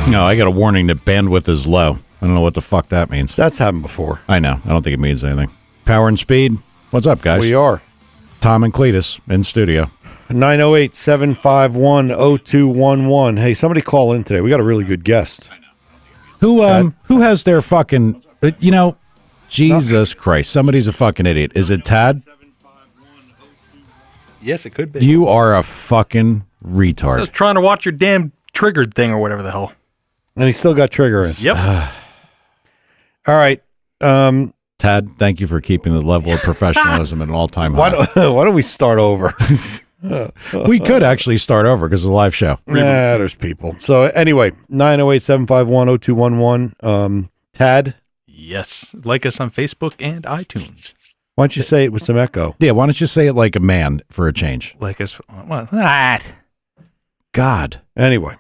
No, I got a warning that bandwidth is low. I don't know what the fuck that means. That's happened before. I know. I don't think it means anything. Power and speed. What's up, guys? We are. Tom and Cletus in studio. 908-751-0211. Hey, somebody call in today. We got a really good guest. Who has their fucking, Jesus Christ, somebody's a fucking idiot. Is it Tad? Yes, it could be. You are a fucking retard. I was trying to watch your damn triggered thing or whatever the hell. And he still got trigger in. Yep. All right. Tad, thank you for keeping the level of professionalism at an all-time high. Why don't we start over? We could actually start over because it's a live show. Nah, there's people. So anyway, 908-751-0211. Tad? Yes. Like us on Facebook and iTunes. Why don't you say it with some echo? Yeah, why don't you say it like a man for a change? Like us. What? That. God. Anyway.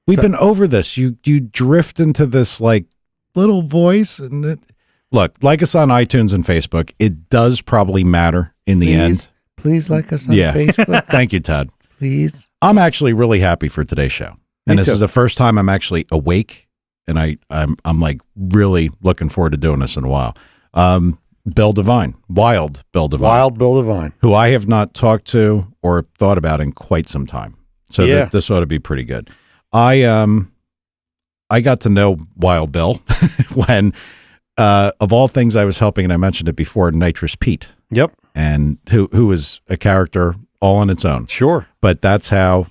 We've been over this. You drift into this like little voice. And look, like us on iTunes and Facebook. It does probably matter in the end. Please like us on Yeah. Facebook. Thank you, Todd. Please. I'm actually really happy for today's show. And this is the first time I'm actually awake. And I'm like really looking forward to doing this in a while. Bill Devine, Wild Bill Devine, who I have not talked to or thought about in quite some time. So this ought to be pretty good. I got to know Wild Bill when, of all things, I was helping, and I mentioned it before, Nitrous Pete. Yep. And who is a character all on its own. Sure. But that's how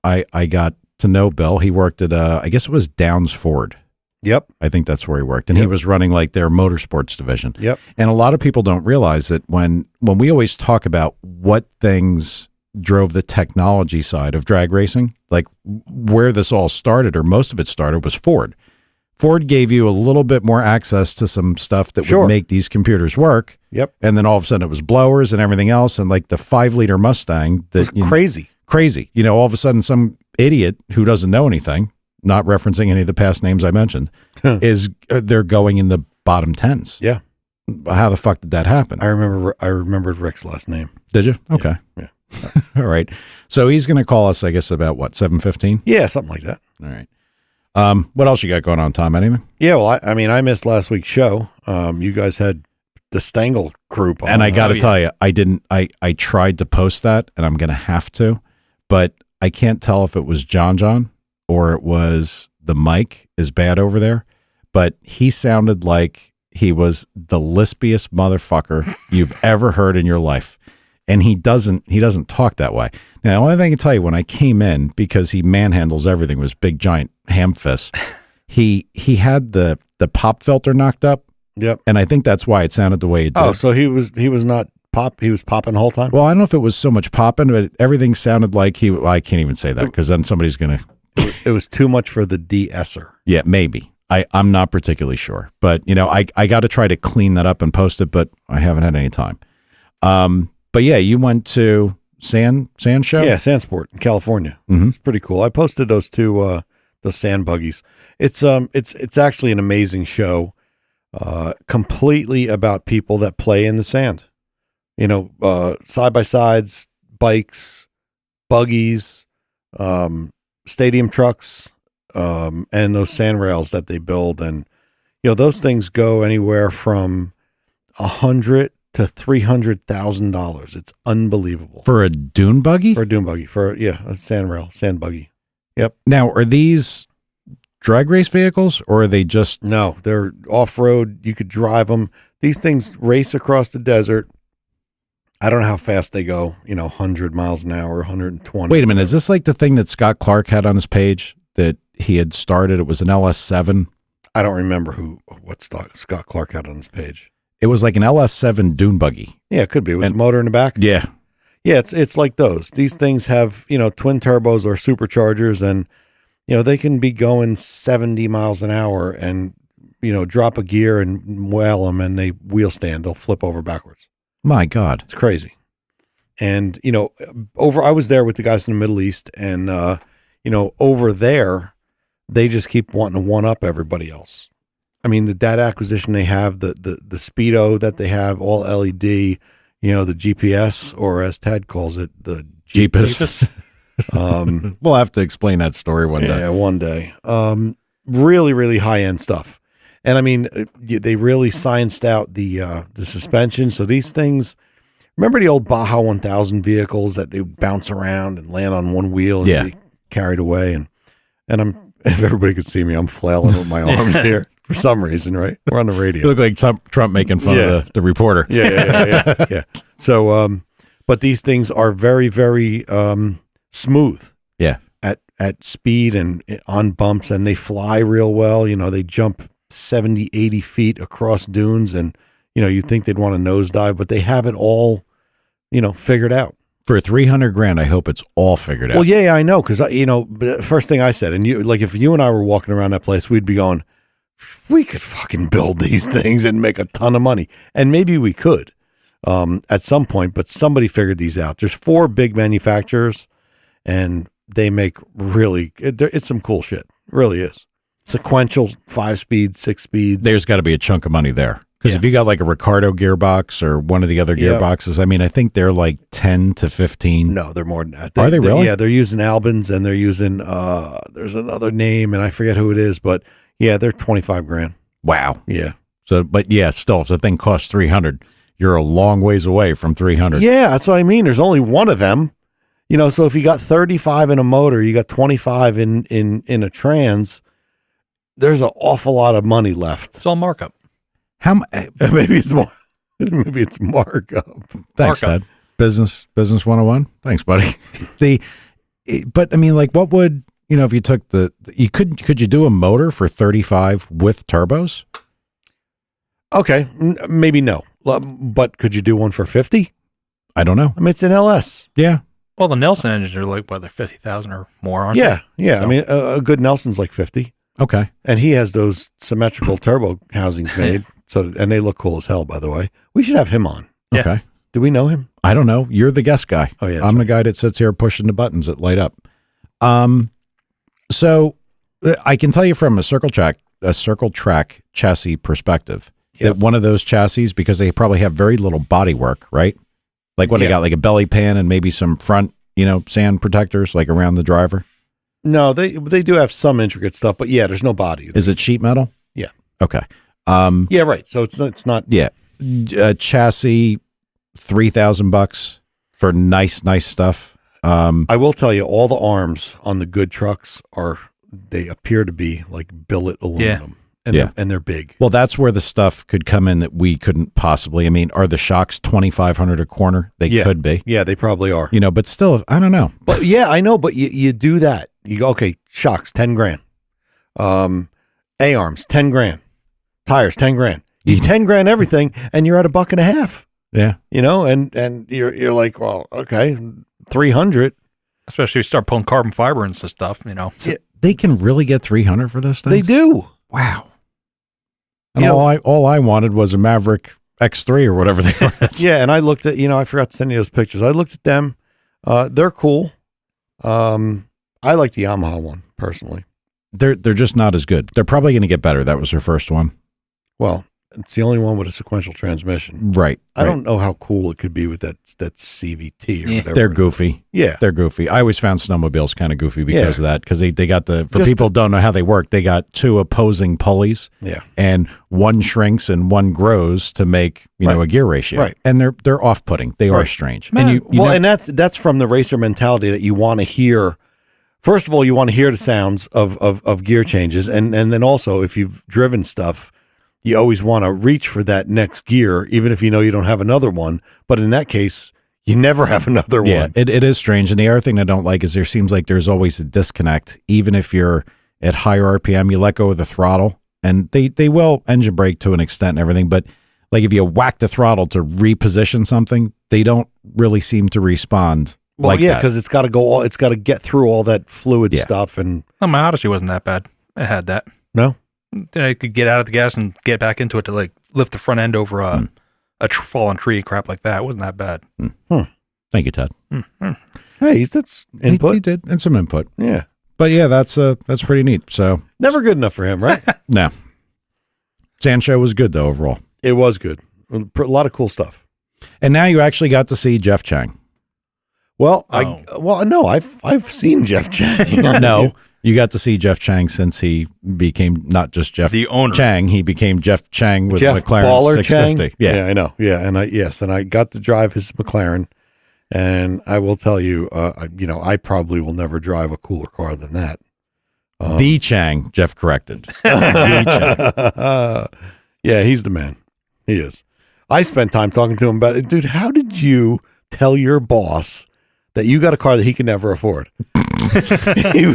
I got to know Bill. He worked at, I guess it was Downs Ford. Yep. I think that's where he worked. And he was running like their motorsports division. Yep. And a lot of people don't realize that when we always talk about what things drove the technology side of drag racing, like where this all started, or most of it started, was Ford. Ford gave you a little bit more access to some stuff that would make these computers work. Yep. And then all of a sudden it was blowers and everything else. And like the 5-liter Mustang. That crazy. Crazy. You know, all of a sudden some idiot who doesn't know anything, not referencing any of the past names I mentioned, they're going in the bottom 10s. Yeah. How the fuck did that happen? I remembered Rick's last name. Did you? Okay. Yeah. All right. So he's going to call us, I guess, about what, 7:15? Yeah, something like that. All right. What else you got going on, Tom? Anything? Yeah, well, I mean, I missed last week's show. You guys had the Stengel group on. And I got to tell you, I tried to post that, and I'm going to have to, but I can't tell if it was John or it was the mic is bad over there, but he sounded like he was the lispiest motherfucker you've ever heard in your life. And he doesn't talk that way. Now, the only thing I can tell you, when I came in, because he manhandles everything, was big giant ham fist, he had the pop filter knocked up. Yep. And I think that's why it sounded the way it did. Oh, so he was not pop, he was popping the whole time? Well, I don't know if it was so much popping, but everything sounded like I can't even say that because then somebody's going to. It was too much for the de-esser. Yeah, maybe. I'm not particularly sure. But, you know, I got to try to clean that up and post it, but I haven't had any time. But yeah, you went to Sand Show? Yeah, Sandsport in California. Mm-hmm. It's pretty cool. I posted those two, those sand buggies. It's actually an amazing show, completely about people that play in the sand. You know, side-by-sides, bikes, buggies, stadium trucks, and those sand rails that they build. And, you know, those things go anywhere from $100,000 to $300,000. It's unbelievable. For a dune buggy? For a dune buggy. A sand buggy. Yep. Now, are these drag race vehicles or are they just? No, they're off-road. You could drive them. These things race across the desert. I don't know how fast they go, 100 miles an hour, 120. Wait a minute. Is this like the thing that Scott Clark had on his page that he had started? It was an LS7. I don't remember what Scott Clark had on his page. It was like an LS7 dune buggy. Yeah, it could be. With a motor in the back. Yeah. Yeah, it's like those. These things have, twin turbos or superchargers, and, they can be going 70 miles an hour and, drop a gear and whale them and they wheel stand. They'll flip over backwards. My God. It's crazy. And, I was there with the guys in the Middle East, and, over there, they just keep wanting to one-up everybody else. I mean, the data acquisition they have, the speedo that they have, all LED, the GPS, or as Ted calls it, the Jeepus. We'll have to explain that story one day. Yeah, one day. really, really high end stuff. And I mean, they really scienced out the suspension. So these things, remember the old Baja 1000 vehicles that they would bounce around and land on one wheel and be carried away? And if everybody could see me, I'm flailing with my arms here for some reason, right? We're on the radio. You look like Trump making fun of the reporter. Yeah. So, but these things are very, very smooth. Yeah. At speed and on bumps, and they fly real well. You know, they jump 70, 80 feet across dunes, and, you know, you'd think they'd want to nosedive, but they have it all, you know, figured out. For $300,000, I hope it's all figured out. Well, yeah, I know, because, you know, the first thing I said, and you, like, if you and I were walking around that place, we'd be going, we could fucking build these things and make a ton of money. And maybe we could at some point, but somebody figured these out. There's 4 big manufacturers, and they make really, it's some cool shit. It really is. Sequential, 5 speeds, 6 speeds. There's got to be a chunk of money there. Because if you got like a Ricardo gearbox or one of the other gearboxes, I mean, I think they're like 10 to 15. No, they're more than that. Are they really? Yeah, they're using Albans, and they're using, there's another name, and I forget who it is, but yeah, they're $25,000. Wow. Yeah. So, but yeah, still, if the thing costs 300, you're a long ways away from 300. Yeah, that's what I mean. There's only one of them. You know, so if you got 35 in a motor, you got 25 in a trans, there's an awful lot of money left. It's all markup. Maybe it's more. Maybe it's markup. Thanks, Ted. Business 101. Thanks, buddy. But I mean, like, what would, you know, if you took could you do a motor for 35 with turbos? Okay, maybe no, but could you do one for 50? I don't know. I mean, it's an LS. Yeah. Well, the Nelson engines are like, what, they're 50,000 or more, aren't they? Yeah. So. I mean, a good Nelson's like 50. Okay. And he has those symmetrical turbo housings made. And they look cool as hell, by the way. We should have him on. Yeah. Okay. Do we know him? I don't know. You're the guest guy. Oh, yeah. I'm the guy that sits here pushing the buttons that light up. So I can tell you from a circle track chassis perspective that one of those chassis, because they probably have very little body work, right? Like what they got, like a belly pan and maybe some front, you know, sand protectors like around the driver. No, they do have some intricate stuff, but yeah, there's no body. Is it sheet metal? Yeah. Okay. Yeah, right. So it's not. Yeah. Chassis, $3,000 for nice stuff. I will tell you, all the arms on the good trucks they appear to be like billet aluminum. And they're big. Well, that's where the stuff could come in that we couldn't possibly. I mean, are the shocks $2,500 a corner? They could be. Yeah, they probably are. You know, but still, I don't know. But yeah, I know. But you do that. You go, okay, shocks, $10,000. A-arms, $10,000. Tires, $10,000. You $10,000 everything, and you're at $1.50. Yeah. You know, and you're like, well, okay, 300. Especially if you start pulling carbon fiber and stuff, you know. So they can really get 300 for those things? They do. Wow. And all I wanted was a Maverick X3 or whatever they were. Yeah, and I looked at, I forgot to send you those pictures. I looked at them. They're cool. I like the Yamaha one personally. They're just not as good. They're probably going to get better. That was their first one. Well, it's the only one with a sequential transmission. Right. I don't know how cool it could be with that CVT or whatever. They're goofy. Yeah. They're goofy. I always found snowmobiles kind of goofy because of that. Because they got for people who don't know how they work, they got 2 opposing pulleys. Yeah. And one shrinks and one grows to make, a gear ratio. Right. And they're off-putting. They are strange. Man, and that's from the racer mentality that you want to hear. First of all, you want to hear the sounds of gear changes. And then also, if you've driven stuff, you always want to reach for that next gear, even if you know you don't have another one. But in that case, you never have another one. Yeah, it is strange. And the other thing I don't like is there seems like there's always a disconnect. Even if you're at higher RPM, you let go of the throttle, and they will engine brake to an extent and everything. But like if you whack the throttle to reposition something, they don't really seem to respond. Well, yeah, because it's got to it's got to get through all that fluid stuff. And my Odyssey wasn't that bad. It had that. No. Then I could get out of the gas and get back into it to like lift the front end over a fallen tree and crap like that. It wasn't that bad. Thank you, Ted. Hey, that's input. He did, and some input. Yeah. But yeah, that's pretty neat. So never good enough for him, right? No. Sand show was good though overall. It was good. A lot of cool stuff. And now you actually got to see Jeff Chang. Well, no, I've seen Jeff Chang. No, You got to see Jeff Chang since he became not just Jeff The owner. Chang. He became Jeff Chang with Jeff McLaren Baller 650. Chang? Yeah. I know. Yeah, and I got to drive his McLaren, and I will tell you, I probably will never drive a cooler car than that. The Chang, Jeff corrected. The Chang. Yeah, he's the man. He is. I spent time talking to him about it. Dude, how did you tell your boss that you got a car that he can never afford?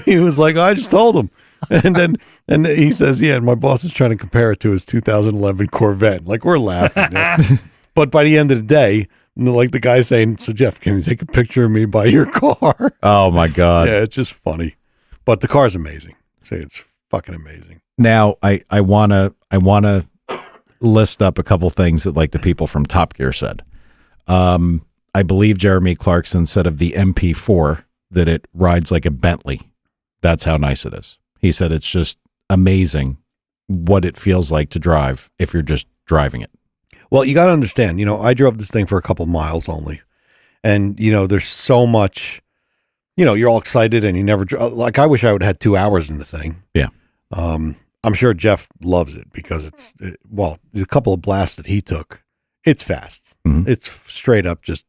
he was like, I just told him. And he says, yeah, and my boss was trying to compare it to his 2011 Corvette. Like, we're laughing. But by the end of the day, like the guy saying, so Jeff, can you take a picture of me by your car? Oh my God. Yeah, it's just funny. But the car's amazing. Say it's fucking amazing. Now I wanna list up a couple things that like the people from Top Gear said. I believe Jeremy Clarkson said of the MP4 that it rides like a Bentley. That's how nice it is. He said it's just amazing what it feels like to drive if you're just driving it. Well, you got to understand, I drove this thing for a couple miles only. And, there's so much, you're all excited and you never, like, I wish I would have had 2 hours in the thing. Yeah. I'm sure Jeff loves it because a couple of blasts that he took, it's fast. Mm-hmm. It's straight up just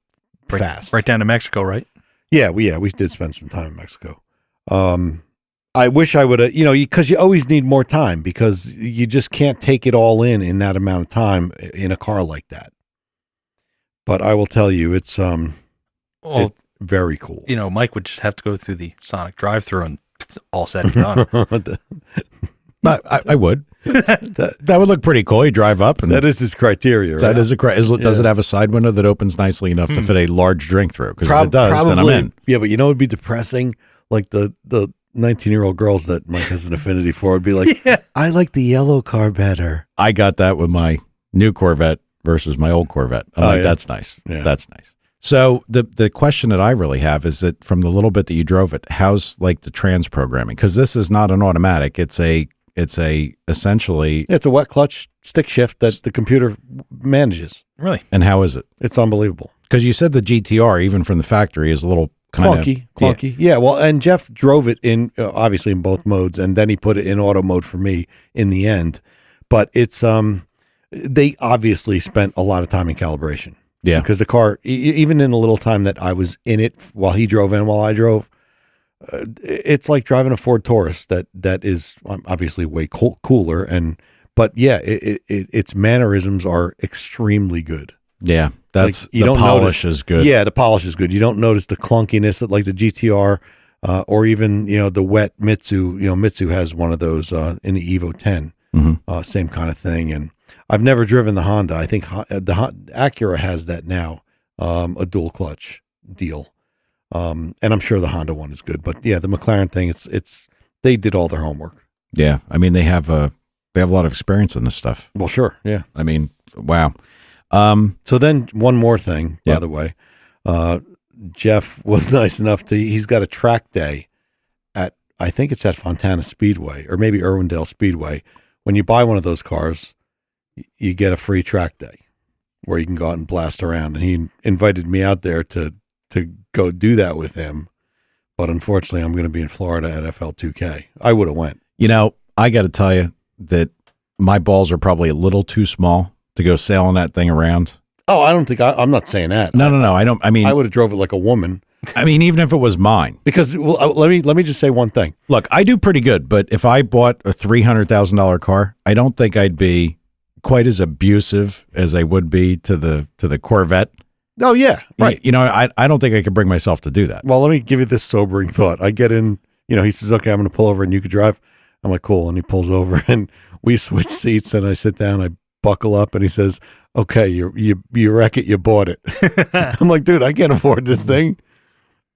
fast. Right down to Mexico, right? Yeah, we did spend some time in Mexico. I wish I would have, because you always need more time because you just can't take it all in that amount of time in a car like that. But I will tell you, it's very cool. Mike would just have to go through the Sonic drive-through and it's all said and done. I would. That would look pretty cool. You drive up, and that is his criteria. Right? That is does it have a side window that opens nicely enough to fit a large drink through? Because if it does, probably, then I'm in. Yeah, but it'd be depressing. Like the 19-year-old girls that Mike has an affinity for would be like, yeah. I like the yellow car better. I got that with my new Corvette versus my old Corvette. I'm like, that's nice. Yeah. That's nice. So the question that I really have is that from the little bit that you drove it, how's like the trans programming? Because this is not an automatic. It's essentially it's a wet clutch stick shift that the computer manages. Really? And how is it? It's unbelievable. Because you said the GTR, even from the factory, is a little clunky. Yeah. Well, and Jeff drove it in obviously in both modes, and then he put it in auto mode for me in the end. But it's they obviously spent a lot of time in calibration. Yeah, because the car, even in the little time that I was in it while he drove and while I drove, it's like driving a Ford Taurus that is obviously way cooler. But yeah, its mannerisms are extremely good. Yeah, that's like, the polish is good. Yeah, the polish is good. You don't notice the clunkiness that like the GTR or even the wet Mitsu. Mitsu has one of those in the Evo 10, same kind of thing. And I've never driven the Honda. I think the Acura has that now, a dual clutch deal. And I'm sure the Honda one is good, but yeah, the McLaren thing, it's they did all their homework. Yeah. I mean, they have a lot of experience in this stuff. Well, sure. Yeah. I mean, wow. So then one more thing, by the way, Jeff was nice enough he's got a track day I think it's at Fontana Speedway or maybe Irwindale Speedway. When you buy one of those cars, you get a free track day where you can go out and blast around. And he invited me out there to go do that with him. But unfortunately, I'm going to be in Florida at FL2K. I would have went. I got to tell you that my balls are probably a little too small to go sailing that thing around. Oh, I don't think I'm not saying that. No. I would have drove it like a woman. I mean, even if it was mine. Because let me just say one thing. Look, I do pretty good, but if I bought a $300,000 car, I don't think I'd be quite as abusive as I would be to the Corvette. Oh yeah, right. I don't think I could bring myself to do that. Well, let me give you this sobering thought. I get in, he says, "Okay, I'm going to pull over and you could drive." I'm like, "Cool." And he pulls over and we switch seats and I sit down, I buckle up and he says, "Okay, you wreck it, you bought it." I'm like, "Dude, I can't afford this thing.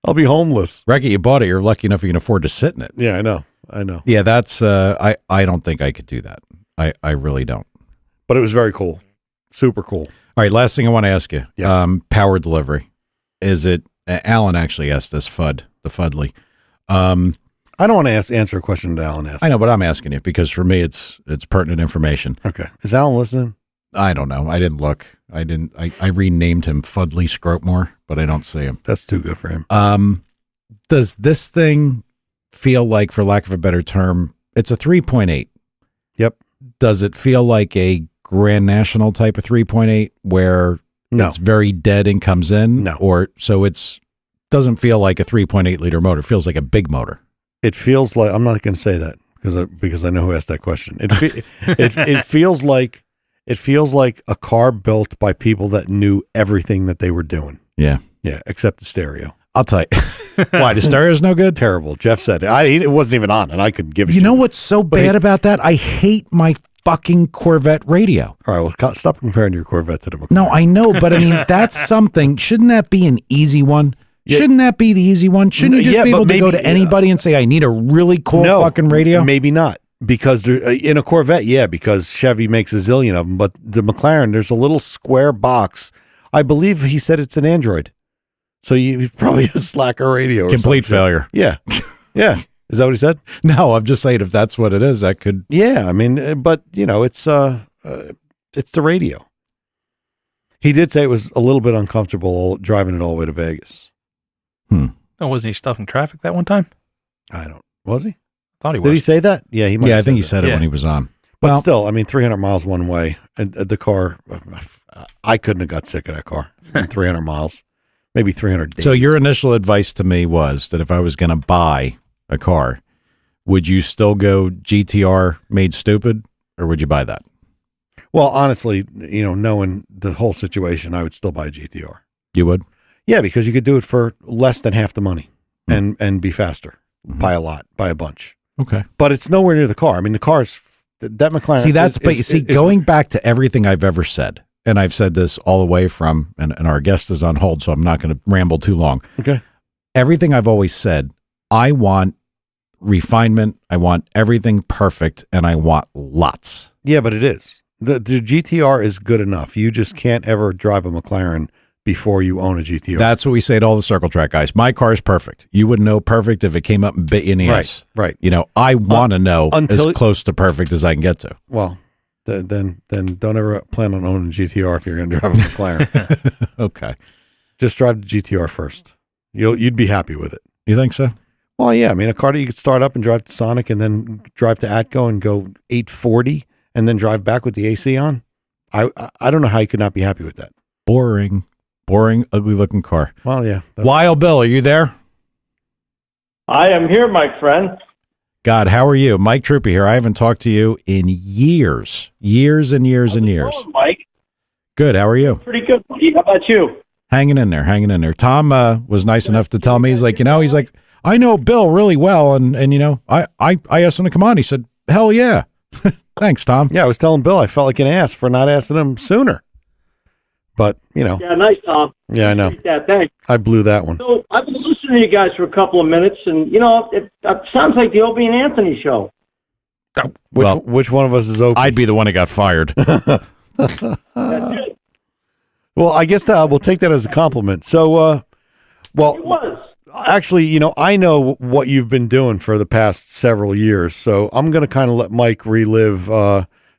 I'll be homeless." Wreck it, you bought it. You're lucky enough you can afford to sit in it. Yeah, I know. Yeah, that's I don't think I could do that. I really don't. But it was very cool. Super cool. All right, last thing I want to ask you. Yeah. Power delivery. Is it Alan actually asked this the Fudley. I don't want to answer a question that Alan asked. I know, but I'm asking you because for me it's pertinent information. Okay. Is Alan listening? I don't know. I didn't look. I renamed him Fudley Scroatmore, but I don't see him. That's too good for him. Does this thing feel like, for lack of a better term, it's a 3.8? Yep. Does it feel like a Grand National type of 3.8 where No. it's very dead and comes in? No. Or so it's doesn't feel like a 3.8 liter motor. It feels like a big motor. It feels like, I'm not going to say that because I know who asked that question. It feels like a car built by people that knew everything that they were doing. Yeah. Yeah, except the stereo. I'll tell you. Why, the stereo's no good? Terrible. Jeff said it. It wasn't even on, and I couldn't give a shit. You know what's so bad about that? I hate my fucking Corvette radio. All right, well, stop comparing your Corvette to the McLaren. No, I know, but I mean, that's something. Shouldn't that be an easy one? Yeah. Shouldn't that be the easy one? Shouldn't you just be able to go to anybody and say, I need a really cool fucking radio? Maybe not. Because in a Corvette, yeah, because Chevy makes a zillion of them. But the McLaren, there's a little square box. I believe he said it's an Android. So you probably a slacker radio. Or Complete failure. Yeah. Yeah. Is that what he said? No, I'm just saying if that's what it is, that could. Yeah. I mean, but, it's the radio. He did say it was a little bit uncomfortable driving it all the way to Vegas. Oh, wasn't he stuck in traffic that one time? Was he? Thought he was. Did he say that? Yeah, he might. Yeah, I have think he that. said it when he was on. But Well, still, I mean, 300 miles one way, and the car, I couldn't have got sick of that car. 300 miles, maybe 300 days. so your initial advice to me was that if I was going to buy a car, would you still go GTR made stupid, or would you buy that? Well, honestly, knowing the whole situation, I would still buy a GTR. You would? Yeah, because you could do it for less than half the money and be faster by a bunch. Okay. But it's nowhere near the car. I mean, the car's that McLaren. See, that's, but you see, going back to everything I've ever said, and I've said this all the way from, and our guest is on hold, so I'm not going to ramble too long. Okay. Everything I've always said, I want refinement, I want everything perfect, and I want lots. Yeah, but it is. The GTR is good enough. You just can't ever drive a McLaren before you own a GTR. That's what we say to all the circle track guys. My car's perfect. You wouldn't know perfect if it came up and bit you in the ass. Right. I want to know until as close to perfect as I can get to. Well, then don't ever plan on owning a GTR if you're going to drive a McLaren. Okay. Just drive the GTR first. You'd be happy with it. You think so? Well, yeah. I mean, a car that you could start up and drive to Sonic and then drive to Atco and go 840 and then drive back with the AC on. I don't know how you could not be happy with that. Boring, ugly looking car. Well, yeah. Wild Bill, are you there? I am here, my friend. God, how are you? Mike Truppi here. I haven't talked to you in years and years and years. Mike. Good. How are you? Pretty good, buddy. How about you? Hanging in there. Tom was nice enough to tell me, he's like, I know Bill really well. And I asked him to come on. He said, hell yeah. Thanks, Tom. Yeah, I was telling Bill I felt like an ass for not asking him sooner. But, Yeah, nice, Tom. Yeah, I know. Yeah, thanks. I blew that one. So I've been listening to you guys for a couple of minutes, and, it sounds like the Opie and Anthony show. Which one of us is Opie? I'd be the one that got fired. That's it. Well, I guess we'll take that as a compliment. So, It was. actually, I know what you've been doing for the past several years, so I'm going to kind of let Mike relive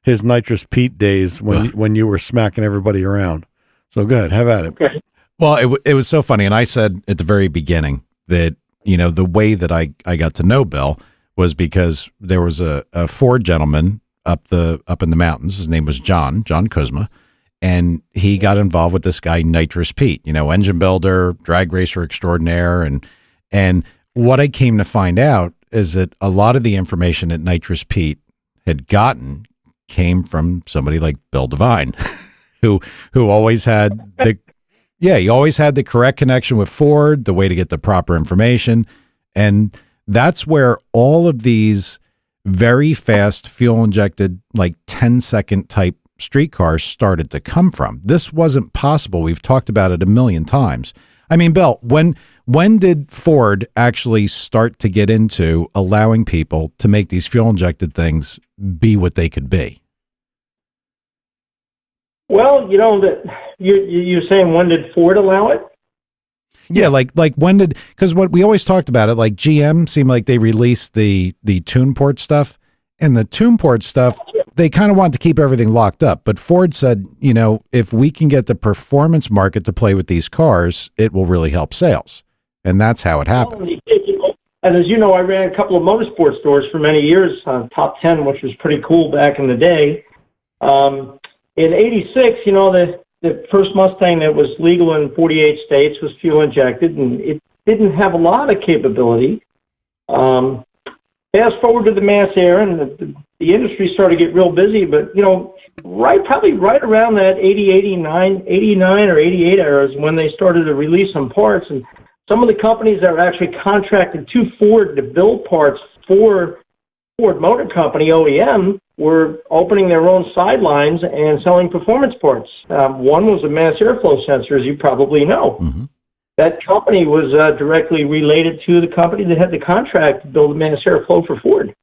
his Nitrous Pete days when you were smacking everybody around. So go ahead, have at it. Okay. Well, it was so funny. And I said at the very beginning that, the way that I got to know Bill was because there was a Ford gentleman up in the mountains. His name was John Kuzma. And he got involved with this guy, Nitrous Pete, engine builder, drag racer extraordinaire. And what I came to find out is that a lot of the information that Nitrous Pete had gotten came from somebody like Bill Devine, who always had he always had the correct connection with Ford, the way to get the proper information. And that's where all of these very fast fuel injected, like 10-second type streetcars started to come from. This wasn't possible. We've talked about it a million times. I mean, Bill, when did Ford actually start to get into allowing people to make these fuel injected things be what they could be? Well, that you're saying when did Ford allow it? Yeah, like when did, because what we always talked about it, like GM seemed like they released the tune port stuff, and the tune port stuff, they kind of wanted to keep everything locked up. But Ford said, if we can get the performance market to play with these cars, it will really help sales. And that's how it happened. And as you know, I ran a couple of motorsport stores for many years, Top 10, which was pretty cool back in the day. In '86, you know, the first Mustang that was legal in 48 states was fuel injected, and it didn't have a lot of capability. Fast forward to the mass air, and the industry started to get real busy, but, you know, probably right around that 89 or 88 era is when they started to release some parts, and some of the companies that were actually contracted to Ford to build parts for Ford Motor Company, OEM, were opening their own sidelines and selling performance parts. One was a mass airflow sensor, as you probably know. Mm-hmm. That company was directly related to the company that had the contract to build a mass airflow for Ford.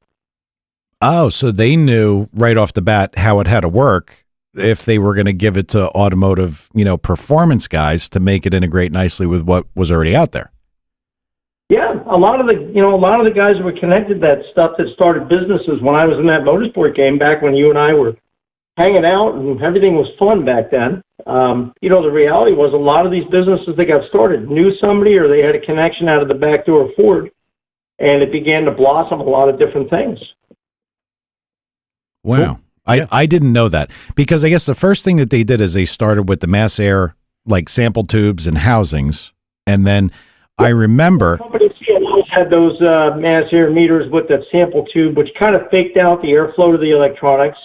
Oh, so they knew right off the bat how it had to work if they were going to give it to automotive, you know, performance guys to make it integrate nicely with what was already out there. Yeah, a lot of the guys that were connected to that stuff that started businesses when I was in that motorsport game back when you and I were hanging out and everything was fun back then. You know, the reality was a lot of these businesses that got started knew somebody or they had a connection out of the back door of Ford, and it began to blossom a lot of different things. Wow. Cool. I didn't know that, because I guess the first thing that they did is they started with the mass air, like sample tubes and housings. And then I remember Company CMOs had those mass air meters with that sample tube, which kind of faked out the airflow to the electronics.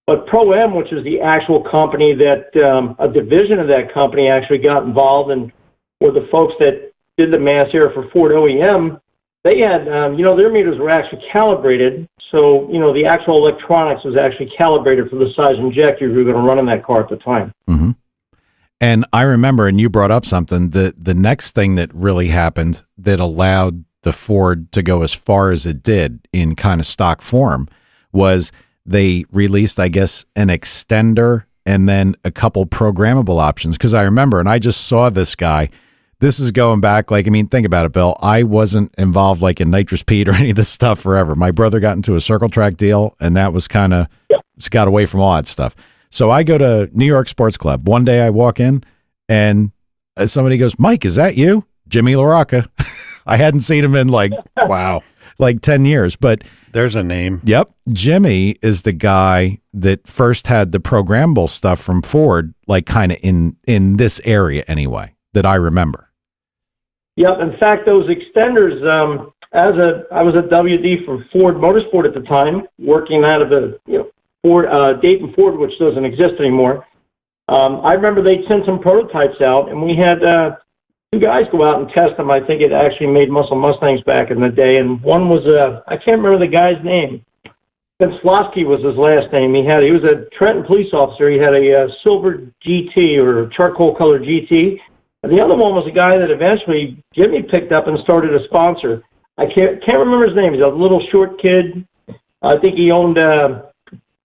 But Pro-M, which is the actual company that a division of that company actually got involved and were the folks that did the mass air for Ford OEM, they had, you know, their meters were actually calibrated. So, you know, the actual electronics was actually calibrated for the size injector you were going to run in that car at the time. Mm-hmm. And I remember, and you brought up something, the next thing that really happened that allowed the Ford to go as far as it did in kind of stock form was they released, I guess, an extender and then a couple programmable options. Because I remember, and I just saw this guy. This is going back, like, I mean, think about it, Bill. I wasn't involved like in nitrous Pete or any of this stuff forever. My brother got into a circle track deal, and that was kind of, it's got away from all that stuff. So I go to New York Sports Club. One day I walk in, and somebody goes, "Mike, is that you?" Jimmy LaRocca. I hadn't seen him in like, Wow. like 10 years, but There's a name. yep, Jimmy is the guy that first had the programmable stuff from Ford, like kind of in this area anyway, that I remember. Yep. In fact, those extenders, I was a WD for Ford Motorsport at the time, working out of the Ford Dayton Ford, which doesn't exist anymore. I remember they'd sent some prototypes out, and we had two guys go out and test them. I think it actually made Muscle Mustangs back in the day, and one was I can't remember the guy's name. Penslowski was his last name. He was a Trenton police officer. He had a silver GT or charcoal colored GT. And the other one was a guy that eventually Jimmy picked up and started a sponsor. I can't remember his name. He's a little short kid. I think he owned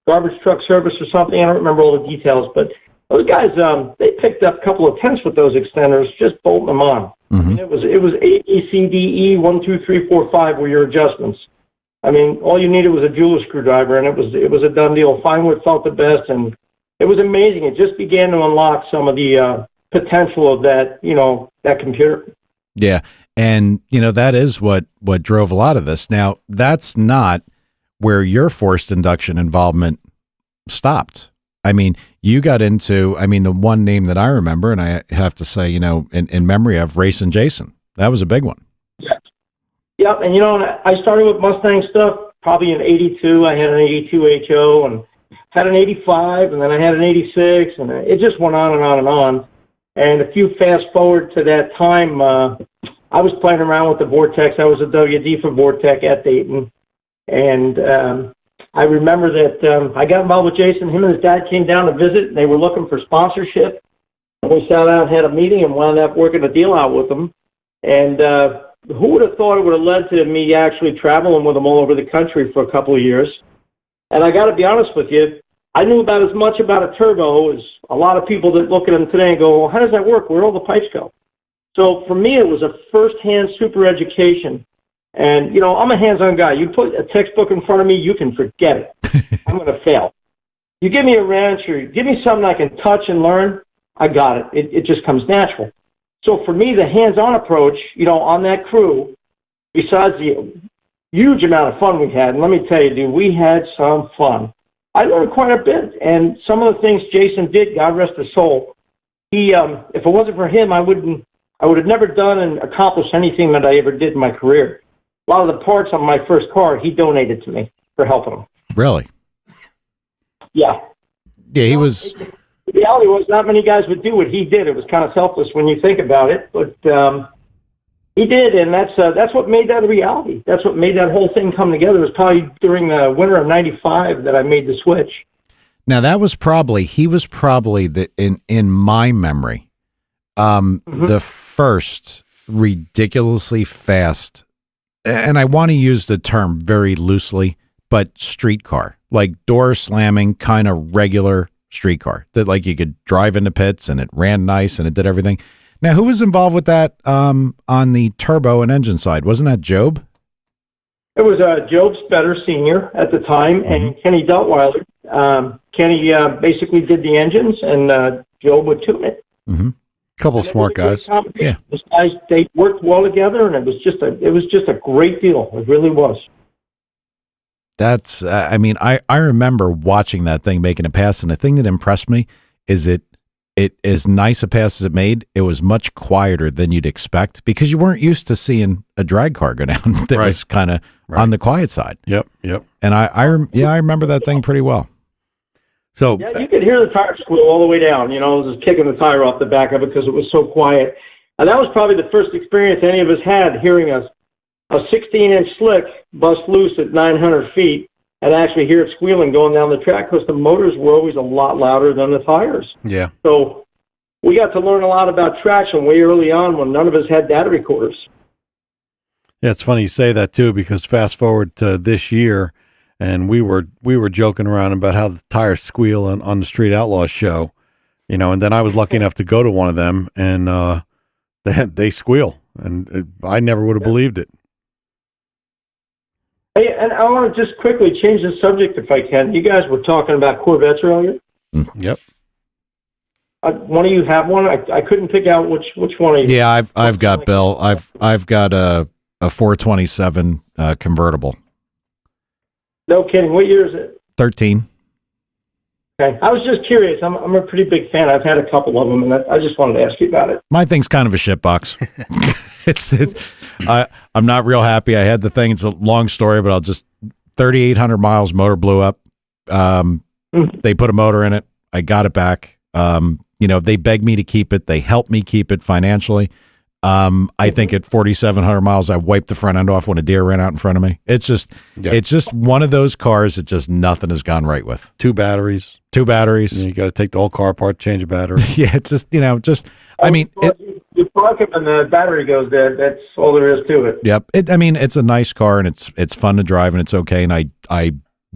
garbage truck service or something. I don't remember all the details, but those guys they picked up a couple of tenths with those extenders, just bolting them on. Mm-hmm. I mean, it was A, B, C, D, E, 1, 2, 3, 4, 5 were your adjustments. I mean, all you needed was a jeweler screwdriver, and it was a done deal. Find what felt the best, and it was amazing. It just began to unlock some of the potential of that, that computer. Yeah. And, that is what drove a lot of this. Now, that's not where your forced induction involvement stopped. I mean, you got into, the one name that I remember, and I have to say, in memory of Racing Jason, that was a big one. Yep. And, I started with Mustang stuff probably in 82. I had an 82 HO and had an 85, and then I had an 86, and it just went on and on and on. And if you fast forward to that time, I was playing around with the Vortex. I was a WD for Vortex at Dayton. And I remember that I got involved with Jason. Him and his dad came down to visit, and they were looking for sponsorship. We sat down and had a meeting and wound up working a deal out with them. And who would have thought it would have led to me actually traveling with them all over the country for a couple of years. And I got to be honest with you, I knew about as much about a turbo as a lot of people that look at them today and go, well, how does that work? Where do all the pipes go? So for me, it was a first-hand super education. And, I'm a hands-on guy. You put a textbook in front of me, you can forget it. I'm going to fail. You give me a wrench or give me something I can touch and learn, I got it. It just comes natural. So for me, the hands-on approach, on that crew, besides the huge amount of fun we had, and let me tell you, dude, we had some fun. I learned quite a bit, and some of the things Jason did, God rest his soul, he, if it wasn't for him, I would have never done and accomplished anything that I ever did in my career. A lot of the parts on my first car, he donated to me for helping him. Really? Yeah. Yeah, he was. The reality was not many guys would do what he did. It was kind of selfless when you think about it, but he did, and that's what made that a reality. That's what made that whole thing come together. It was probably during the winter of '95 that I made the switch. Now he was probably in my memory, the first ridiculously fast, and I want to use the term very loosely, but streetcar, like door slamming, kind of regular streetcar that like you could drive into pits and it ran nice and it did everything. Now, who was involved with that on the turbo and engine side? Wasn't that Job? It was Job Spetter Sr. at the time, and Kenny Deltweiler. Kenny basically did the engines, and Job would tune it. Couple of smart guys. Yeah, those guys, they worked well together, and it was just a great deal. It really was. That's, I mean, I remember watching that thing making a pass, and the thing that impressed me is it as nice a pass as it made, it was much quieter than you'd expect because you weren't used to seeing a drag car go down that was kind of on the quiet side. Yep. And I remember that thing pretty well. So yeah, you could hear the tire squeal all the way down. You know, just kicking the tire off the back of it because it was so quiet. And that was probably the first experience any of us had hearing a 16-inch slick bust loose at 900 feet and actually hear it squealing going down the track because the motors were always a lot louder than the tires. Yeah. So we got to learn a lot about traction way early on when none of us had data recorders. Yeah, it's funny you say that too, because fast forward to this year, and we were joking around about how the tires squeal on the Street Outlaws show, you know, and then I was lucky enough to go to one of them, and they squeal, and I never would have believed it. Hey, and I want to just quickly change the subject if I can. You guys were talking about Corvettes earlier. Yep. One of you have one? I couldn't pick out which one of you. Yeah, I've got Bill. I've got a 427 convertible. No kidding. What year is it? 13. Okay. I was just curious. I'm a pretty big fan. I've had a couple of them, and I just wanted to ask you about it. My thing's kind of a shitbox. I'm not real happy. I had the thing. It's a long story, but 3,800 miles, motor blew up. They put a motor in it. I got it back. They begged me to keep it. They helped me keep it financially. I think at 4,700 miles, I wiped the front end off when a deer ran out in front of me. It's just one of those cars that just nothing has gone right with. Two batteries. You got to take the whole car apart, change a battery. Yeah, it's just, I mean, you park it and the battery goes dead. That's all there is to it. Yep. It's a nice car and it's fun to drive and it's okay. And I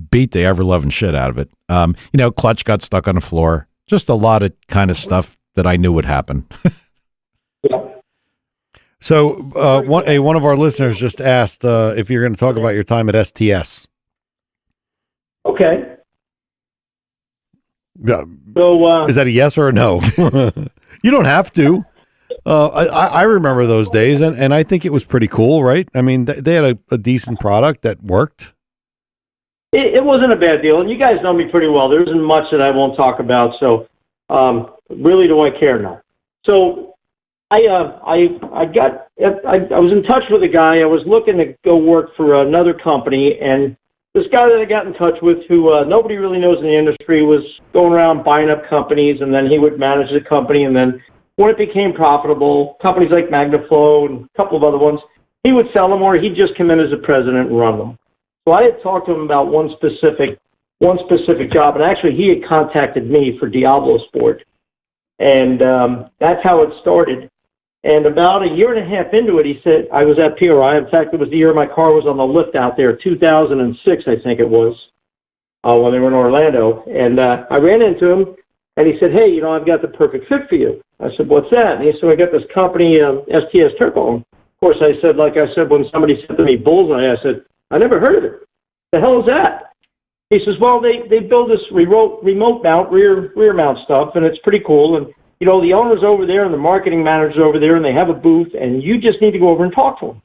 beat the ever loving shit out of it. Clutch got stuck on the floor. Just a lot of kind of stuff that I knew would happen. Yeah. So, one of our listeners just asked if you're going to talk about your time at STS. Okay. Yeah. So, is that a yes or a no? You don't have to. I remember those days, and I think it was pretty cool, right? I mean, they had a decent product that worked. It wasn't a bad deal, and you guys know me pretty well. There isn't much that I won't talk about, so really do I care now. So I was in touch with a guy. I was looking to go work for another company, and this guy that I got in touch with, who nobody really knows in the industry, was going around buying up companies, and then he would manage the company, and then when it became profitable, companies like MagnaFlow and a couple of other ones, he would sell them, or he'd just come in as a president and run them. So I had talked to him about one specific job, and actually he had contacted me for Diablo Sport, and that's how it started. And about a year and a half into it, he said, I was at PRI. In fact, it was the year my car was on the lift out there, 2006, I think it was, when they were in Orlando. And I ran into him, and he said, hey, I've got the perfect fit for you. I said, what's that? And he said, I got this company, STS Turbo. Of course, I said, like I said, when somebody said to me, Bullseye, I said, I never heard of it. The hell is that? He says, well, they build this remote mount, rear mount stuff, and it's pretty cool. And the owner's over there and the marketing manager's over there, and they have a booth, and you just need to go over and talk to them.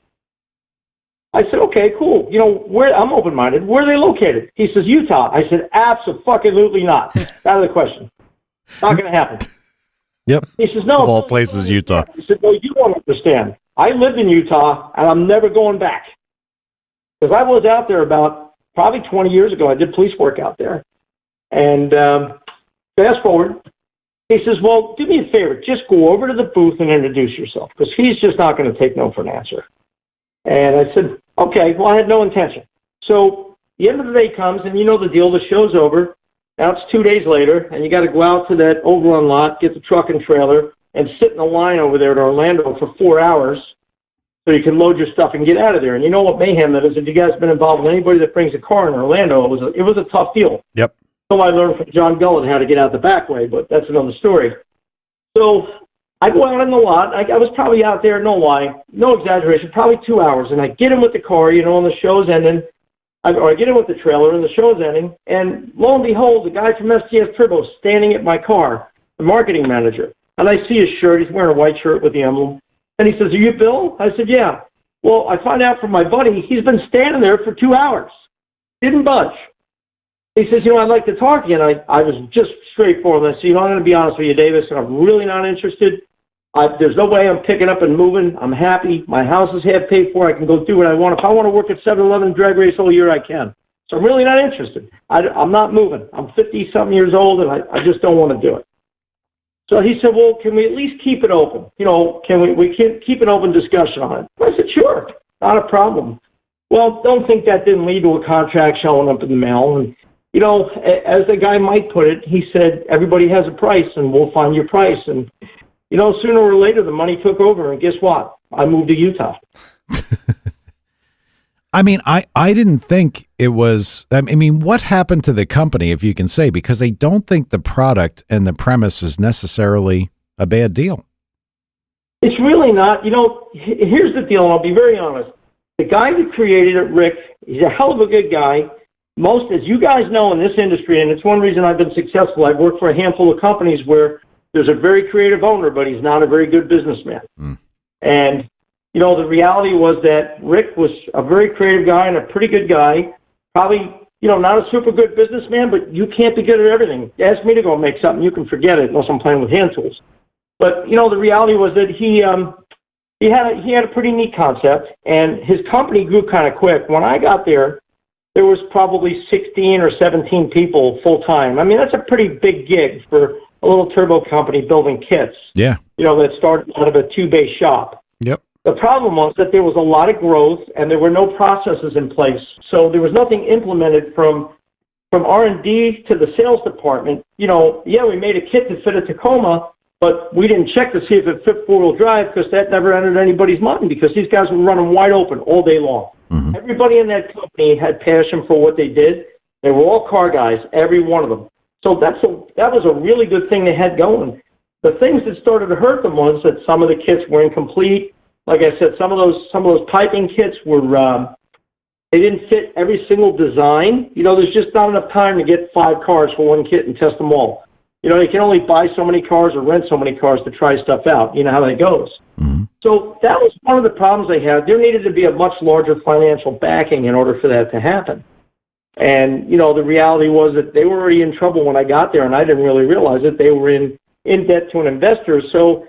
I said, okay, cool. You know, I'm open-minded. Where are they located? He says, Utah. I said, absolutely not. Out of the question. Not going to happen. Yep. He says, no. Of all places, Utah. I said, no, you don't understand. I lived in Utah, and I'm never going back. Because I was out there about probably 20 years ago. I did police work out there. And fast forward, he says, well, do me a favor. Just go over to the booth and introduce yourself. Because he's just not going to take no for an answer. And I said, okay, well, I had no intention. So the end of the day comes, and you know the deal, the show's over. Now it's 2 days later, and you got to go out to that overrun lot, get the truck and trailer, and sit in a line over there at Orlando for 4 hours so you can load your stuff and get out of there. And you know what mayhem that is. If you guys have been involved with anybody that brings a car in Orlando, it was a tough deal. Yep. So I learned from John Gullet how to get out the back way, but that's another story. So I go out in the lot. I was probably out there, no lie, no exaggeration, probably 2 hours. And I get in with the car, you know, and the show's ending. Or I get in with the trailer, and the show's ending. And lo and behold, the guy from STS Turbo is standing at my car, the marketing manager. And I see his shirt. He's wearing a white shirt with the emblem. And he says, are you Bill? I said, yeah. Well, I find out from my buddy, he's been standing there for 2 hours. Didn't budge. He says, you know, I'd like to talk to you. And I was just straightforward. I said, you know, I'm going to be honest with you, Davis, and I'm really not interested. There's no way I'm picking up and moving. I'm happy. My house is half paid for. I can go do what I want. If I want to work at 7-Eleven drag race all year, I can. So I'm really not interested. I'm not moving. I'm 50-something years old, and I just don't want to do it. So he said, well, can we at least keep it open? You know, can we keep an open discussion on it? I said, sure, not a problem. Well, don't think that didn't lead to a contract showing up in the mail. And, you know, as the guy Mike put it, he said, everybody has a price, and we'll find your price. And, you know, sooner or later, the money took over, and guess what? I moved to Utah. I mean, I didn't think it was, I mean, what happened to the company, if you can say, because I don't think the product and the premise is necessarily a bad deal. It's really not. You know, here's the deal, and I'll be very honest. The guy that created it, Rick, he's a hell of a good guy. Most, as you guys know in this industry, and it's one reason I've been successful, I've worked for a handful of companies where there's a very creative owner, but he's not a very good businessman. And, you know, the reality was that Rick was a very creative guy and a pretty good guy. Probably, you know, not a super good businessman, but you can't be good at everything. Ask me to go make something, you can forget it unless I'm playing with hand tools. But, you know, the reality was that he had a pretty neat concept, and his company grew kind of quick. When I got there was probably 16 or 17 people full-time. I mean, that's a pretty big gig for a little turbo company building kits. Yeah. You know, that started out of a 2-bay shop. Yep. The problem was that there was a lot of growth and there were no processes in place. So there was nothing implemented from R&D to the sales department. You know, yeah, we made a kit that fit a Tacoma, but we didn't check to see if it fit four-wheel drive because that never entered anybody's mind because these guys were running wide open all day long. Mm-hmm. Everybody in that company had passion for what they did. They were all car guys, every one of them. So that was a really good thing they had going. The things that started to hurt them was that some of the kits were incomplete. Like I said, some of those piping kits were they didn't fit every single design. You know, there's just not enough time to get 5 cars for one kit and test them all. You know, you can only buy so many cars or rent so many cars to try stuff out. You know how that goes. Mm-hmm. So that was one of the problems they had. There needed to be a much larger financial backing in order for that to happen. And, you know, the reality was that they were already in trouble when I got there, and I didn't really realize it. They were in debt to an investor. So,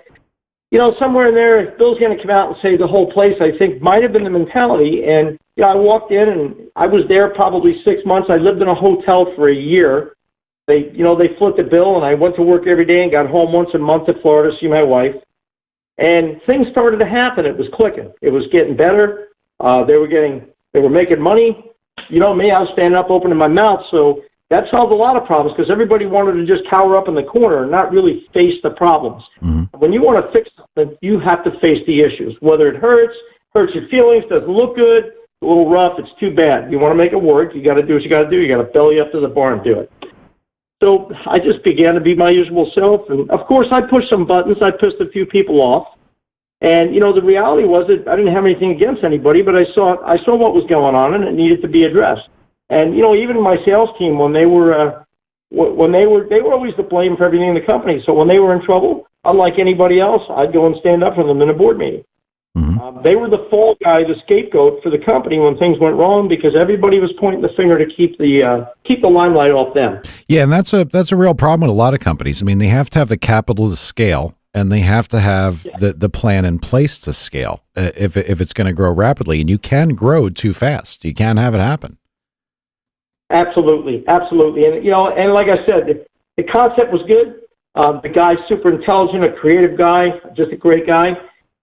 you know, somewhere in there, Bill's going to come out and say the whole place, I think, might have been the mentality. And, you know, I walked in, and I was there probably 6 months. I lived in a hotel for a year. They flipped the bill, and I went to work every day and got home once a month to Florida to see my wife. And things started to happen. It was clicking. It was getting better. They were making money. You know me, I was standing up, opening my mouth. So that solved a lot of problems because everybody wanted to just cower up in the corner and not really face the problems. Mm-hmm. When you want to fix something, you have to face the issues. Whether it hurts your feelings, doesn't look good, a little rough, it's too bad. You want to make it work, you got to do what you got to do. You got to belly up to the bar and do it. So I just began to be my usual self. And, of course, I pushed some buttons. I pissed a few people off. And, you know, the reality was that I didn't have anything against anybody, but I saw what was going on, and it needed to be addressed. And, you know, even my sales team, when they were always to blame for everything in the company. So when they were in trouble, unlike anybody else, I'd go and stand up for them in a board meeting. Mm-hmm. They were the fall guy, the scapegoat for the company when things went wrong because everybody was pointing the finger to keep the limelight off them. Yeah, and that's a real problem with a lot of companies. I mean, they have to have the capital to scale, and they have to have the plan in place to scale if it's going to grow rapidly. And you can grow too fast. You can't have it happen. Absolutely. And, and like I said, the concept was good. The guy's super intelligent, a creative guy, just a great guy.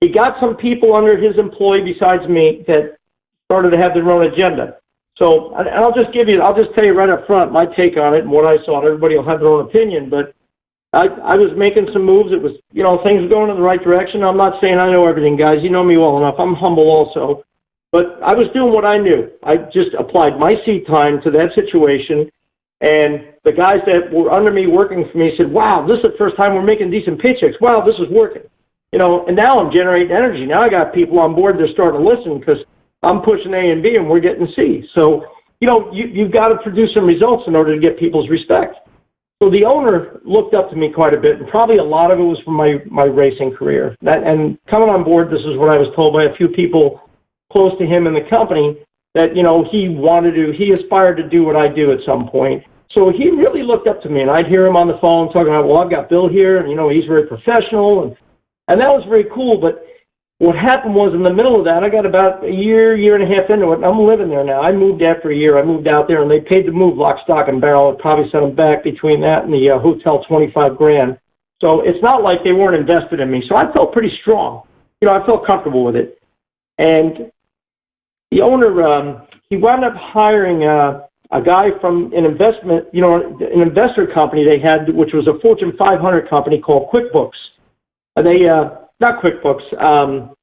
He got some people under his employ besides me that started to have their own agenda. So I'll just tell you right up front my take on it and what I saw. And everybody will have their own opinion, but I was making some moves. It was, things were going in the right direction. I'm not saying I know everything, guys. You know me well enough. I'm humble also. But I was doing what I knew. I just applied my seat time to that situation. And the guys that were under me working for me said, wow, this is the first time we're making decent paychecks. Wow, this is working. And now I'm generating energy. Now I got people on board that are starting to listen because I'm pushing A and B and we're getting C. So, you've got to produce some results in order to get people's respect. So the owner looked up to me quite a bit, and probably a lot of it was from my racing career. And coming on board, this is what I was told by a few people close to him in the company, that, he aspired to do what I do at some point. So he really looked up to me, and I'd hear him on the phone talking about, well, I've got Bill here, and, he's very professional, and that was very cool. But what happened was in the middle of that, I got about a year and a half into it, and I'm living there now. I moved after a year. I moved out there, and they paid to move lock, stock, and barrel. It probably sent them back between that and the hotel $25,000. So it's not like they weren't invested in me. So I felt pretty strong. I felt comfortable with it. And the owner, he wound up hiring a guy from an investment, an investor company they had, which was a Fortune 500 company called QuickBooks. And they, not QuickBooks,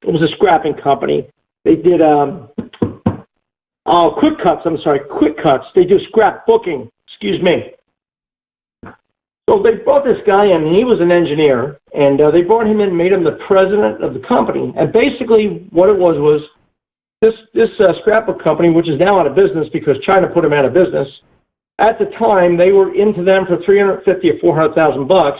it was a scrapping company. They did, Quick Cuts. They do scrap booking, excuse me. So they brought this guy in, and he was an engineer, and they brought him in, made him the president of the company. And basically what it was this scrapbook company, which is now out of business because China put them out of business, at the time they were into them for $350,000 or $400,000.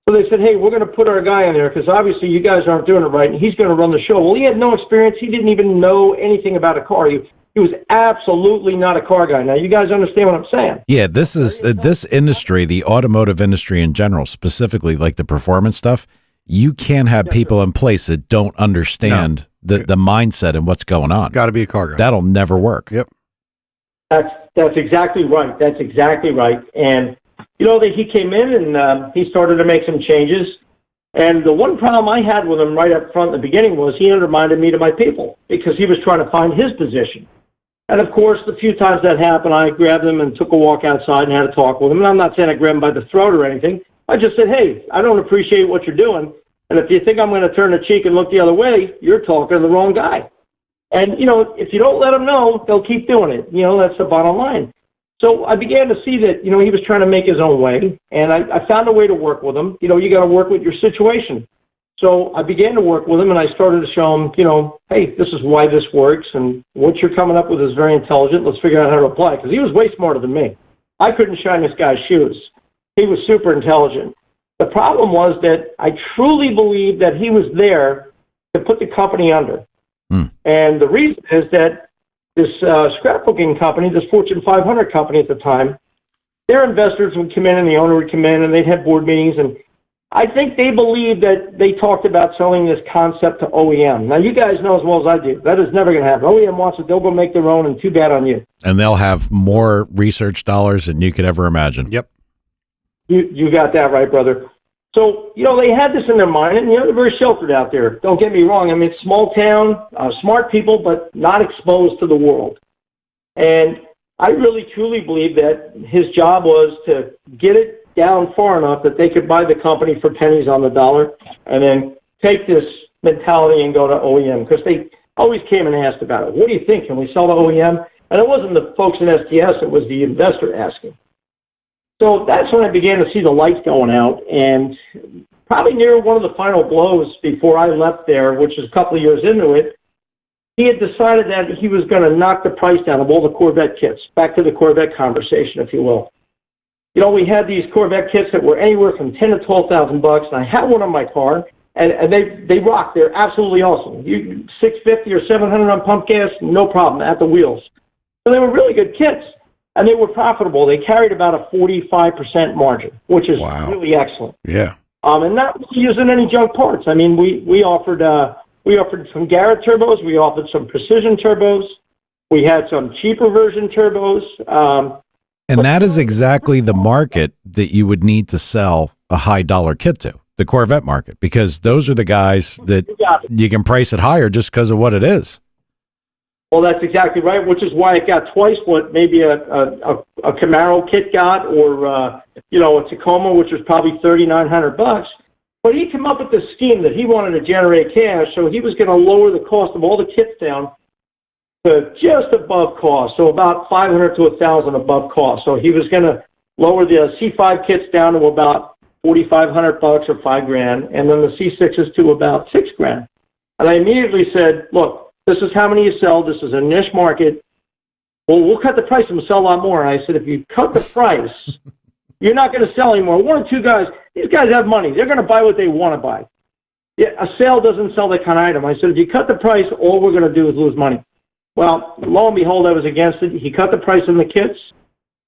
So they said, hey, we're going to put our guy in there because obviously you guys aren't doing it right, and he's going to run the show. Well, he had no experience. He didn't even know anything about a car. He was absolutely not a car guy. Now, you guys understand what I'm saying? Yeah, this is this industry, the automotive industry in general, specifically like the performance stuff. You can't have people in place that don't understand the mindset and what's going on. Got to be a car guy. That'll never work. Yep. That's exactly right. That's exactly right. And he came in and he started to make some changes. And the one problem I had with him right up front in the beginning was he undermined me to my people because he was trying to find his position. And of course, the few times that happened, I grabbed him and took a walk outside and had a talk with him. And I'm not saying I grabbed him by the throat or anything. I just said, hey, I don't appreciate what you're doing. And if you think I'm going to turn the cheek and look the other way, you're talking to the wrong guy. And, if you don't let them know, they'll keep doing it. That's the bottom line. So I began to see that, he was trying to make his own way, and I found a way to work with him. You got to work with your situation. So I began to work with him, and I started to show him, hey, this is why this works, and what you're coming up with is very intelligent. Let's figure out how to apply it, because he was way smarter than me. I couldn't shine this guy's shoes. He was super intelligent. The problem was that I truly believed that he was there to put the company under. And the reason is that this scrapbooking company, this Fortune 500 company at the time, their investors would come in and the owner would come in and they'd have board meetings. And I think they believed that they talked about selling this concept to OEM. Now, you guys know as well as I do, that is never going to happen. OEM wants it, they'll go make their own, and too bad on you. And they'll have more research dollars than you could ever imagine. Yep. You got that right, brother. So, they had this in their mind, and, they're very sheltered out there. Don't get me wrong. I mean, it's small town, smart people, but not exposed to the world. And I really, truly believe that his job was to get it down far enough that they could buy the company for pennies on the dollar and then take this mentality and go to OEM, because they always came and asked about it. What do you think? Can we sell to OEM? And it wasn't the folks in STS, it was the investor asking. So that's when I began to see the lights going out, and probably near one of the final blows before I left there, which is a couple of years into it, he had decided that he was going to knock the price down of all the Corvette kits, back to the Corvette conversation, if you will. We had these Corvette kits that were anywhere from $10,000 to $12,000, and I had one on my car, and they rock. They're absolutely awesome. You 650 or 700 on pump gas, no problem at the wheels. So they were really good kits, and they were profitable. They carried about a 45% margin, which is really excellent. Yeah. And not using any junk parts. I mean, we offered some Garrett turbos. We offered some precision turbos. We had some cheaper version turbos. And that is exactly the market that you would need to sell a high dollar kit to, the Corvette market, because those are the guys that you can price it higher just because of what it is. Well, that's exactly right, which is why it got twice what maybe a Camaro kit got, or a Tacoma, which was probably $3,900. But he came up with this scheme that he wanted to generate cash, so he was going to lower the cost of all the kits down to just above cost, so about $500 to $1,000 above cost. So he was going to lower the C5 kits down to about $4,500 or $5,000, and then the C6s to about $6,000. And I immediately said, look, this is how many you sell. This is a niche market. Well, we'll cut the price and we'll sell a lot more. And I said, if you cut the price, you're not going to sell anymore. One or two guys, these guys have money. They're going to buy what they want to buy. Yeah, a sale doesn't sell that kind of item. I said, if you cut the price, all we're going to do is lose money. Well, lo and behold, I was against it. He cut the price on the kits.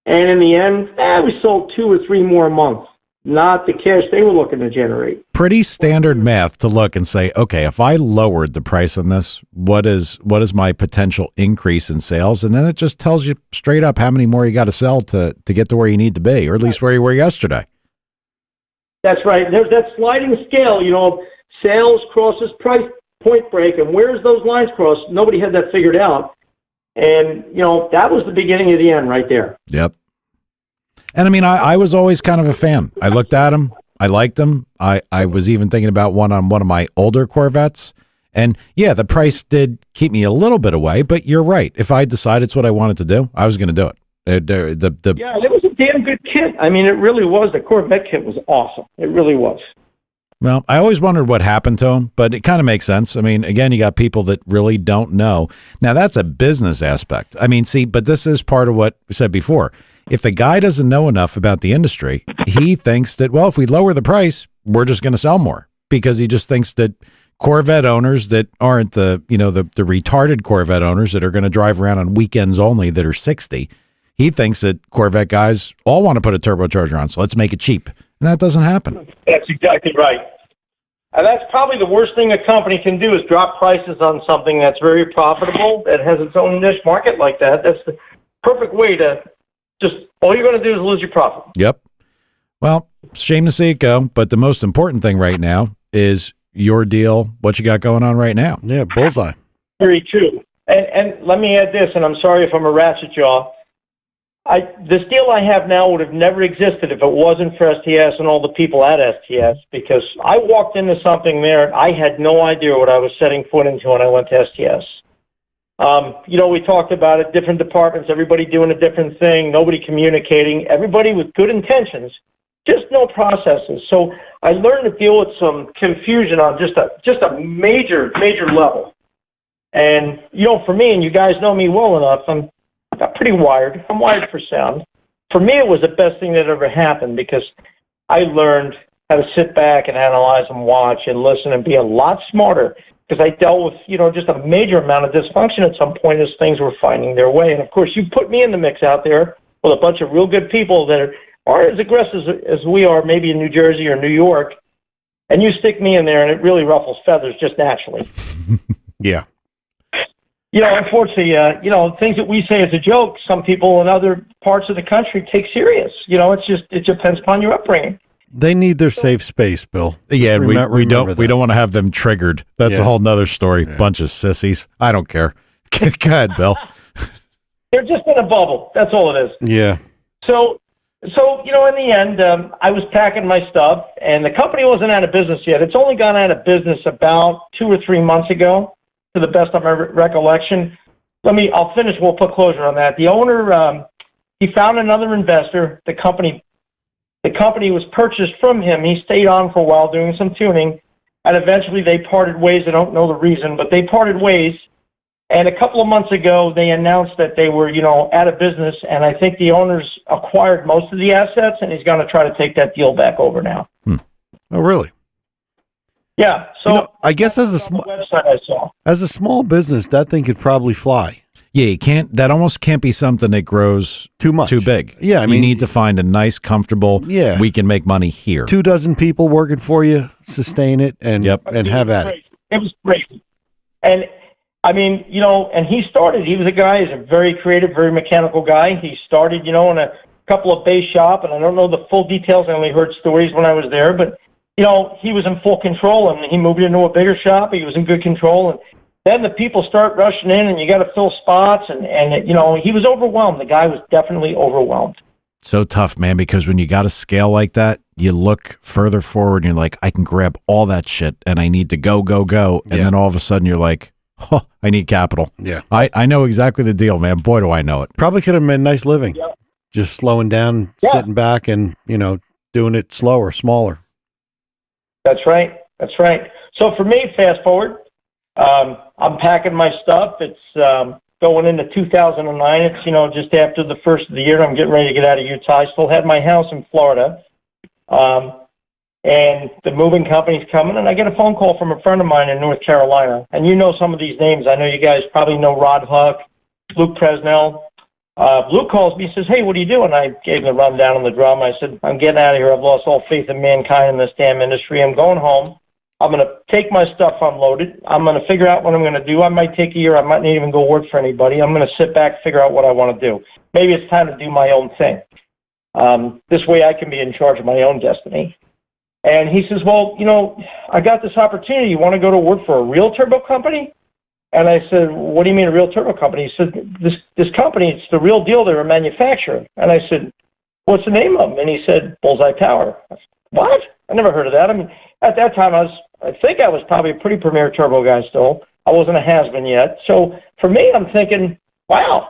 And in the end, we sold 2 or 3 more a month. Not the cash they were looking to generate. Pretty standard math to look and say, okay, if I lowered the price on this, what is my potential increase in sales? And then it just tells you straight up how many more you got to sell to get to where you need to be, or at least where you were yesterday. That's right. There's that sliding scale, sales crosses price point break, and where's those lines cross? Nobody had that figured out. And, that was the beginning of the end right there. Yep. And I mean, I was always kind of a fan. I looked at them. I liked them. I was even thinking about one on one of my older Corvettes. And yeah, the price did keep me a little bit away, but you're right. If I decided it's what I wanted to do, I was going to do it. Yeah, it was a damn good kit. I mean, it really was. The Corvette kit was awesome. It really was. Well, I always wondered what happened to them, but it kind of makes sense. I mean, again, you got people that really don't know. Now, that's a business aspect. I mean, see, but this is part of what we said before. If the guy doesn't know enough about the industry, he thinks that, well, if we lower the price, we're just going to sell more, because he just thinks that Corvette owners that aren't the retarded Corvette owners that are going to drive around on weekends only that are 60. He thinks that Corvette guys all want to put a turbocharger on, so let's make it cheap. And that doesn't happen. That's exactly right. And that's probably the worst thing a company can do, is drop prices on something that's very profitable, that has its own niche market like that. That's the perfect way to just, all you're going to do is lose your profit. Yep. Well, shame to see it go, but the most important thing right now is your deal, what you got going on right now. Yeah, Bullseye. Very true. And let me add this, and I'm sorry if I'm a ratchet jaw. This deal I have now would have never existed if it wasn't for STS and all the people at STS, because I walked into something there, I had no idea what I was setting foot into when I went to STS. We talked about it, different departments, everybody doing a different thing, nobody communicating, everybody with good intentions, just no processes. So I learned to deal with some confusion on just a major level. And, for me, and you guys know me well enough, I'm pretty wired. I'm wired for sound. For me, it was the best thing that ever happened, because I learned how to sit back and analyze and watch and listen and be a lot smarter, because I dealt with, just a major amount of dysfunction at some point as things were finding their way. And, of course, you put me in the mix out there with a bunch of real good people that aren't as aggressive as we are maybe in New Jersey or New York, and you stick me in there, and it really ruffles feathers just naturally. Yeah. Unfortunately, things that we say as a joke, some people in other parts of the country take serious. It depends upon your upbringing. They need their safe space, Bill. Yeah, we don't want to have them triggered. That's a whole nother story. Yeah. Bunch of sissies. I don't care. Go ahead, Bill. They're just in a bubble. That's all it is. Yeah. So in the end, I was packing my stuff, and the company wasn't out of business yet. It's only gone out of business about 2 or 3 months ago, to the best of my recollection. I'll finish. We'll put closure on that. The owner, he found another investor. The company was purchased from him. He stayed on for a while doing some tuning, and eventually they parted ways. I don't know the reason, but they parted ways. And a couple of months ago, they announced that they were, out of business, and I think the owners acquired most of the assets, and he's going to try to take that deal back over now. Oh, really? Yeah. So You know, I guess as a on the website I saw. as a small business, that thing could probably fly. Yeah, you can't. That almost can't be something that grows Too much. too big. Yeah, I you mean, need to find a nice, comfortable. Yeah. We can make money here. 24 people working for you, sustain it, and Yep. and have at it. It was great. And I mean, and he was a guy, he's a very creative, very mechanical guy. He started, in a couple of bass shop, and I don't know the full details. I only heard stories when I was there, but, he was in full control, and he moved into a bigger shop. He was in good control, and then the people start rushing in, and you got to fill spots, and he was overwhelmed. The guy was definitely overwhelmed. So tough, man, because when you got a scale like that, you look further forward and you're like, I can grab all that shit and I need to go. And then all of a sudden you're like, oh, I need capital. Yeah. I know exactly the deal, man. Boy, do I know it. Probably could have been nice living. Yeah. Just slowing down, sitting back, and, doing it slower, smaller. That's right. So for me, fast forward, I'm packing my stuff. It's going into 2009. It's, just after the first of the year. I'm getting ready to get out of Utah. I still had my house in Florida. And the moving company's coming, and I get a phone call from a friend of mine in North Carolina. And some of these names. I know you guys probably know Rod Huck, Luke Presnell. Luke calls me, says, hey, what are you doing? I gave him the rundown on the drum. I said, I'm getting out of here. I've lost all faith in mankind in this damn industry. I'm going home. I'm going to take my stuff unloaded. I'm going to figure out what I'm going to do. I might take a year. I might not even go work for anybody. I'm going to sit back, figure out what I want to do. Maybe it's time to do my own thing. This way I can be in charge of my own destiny. And he says, well, I got this opportunity. You want to go to work for a real turbo company? And I said, what do you mean a real turbo company? He said, this company, it's the real deal. They're a manufacturer. And I said, what's the name of them? And he said, Bullseye Power. I said, what? I never heard of that. I mean, at that time, I think I was probably a pretty premier turbo guy still. I wasn't a has-been yet. So for me, I'm thinking, wow,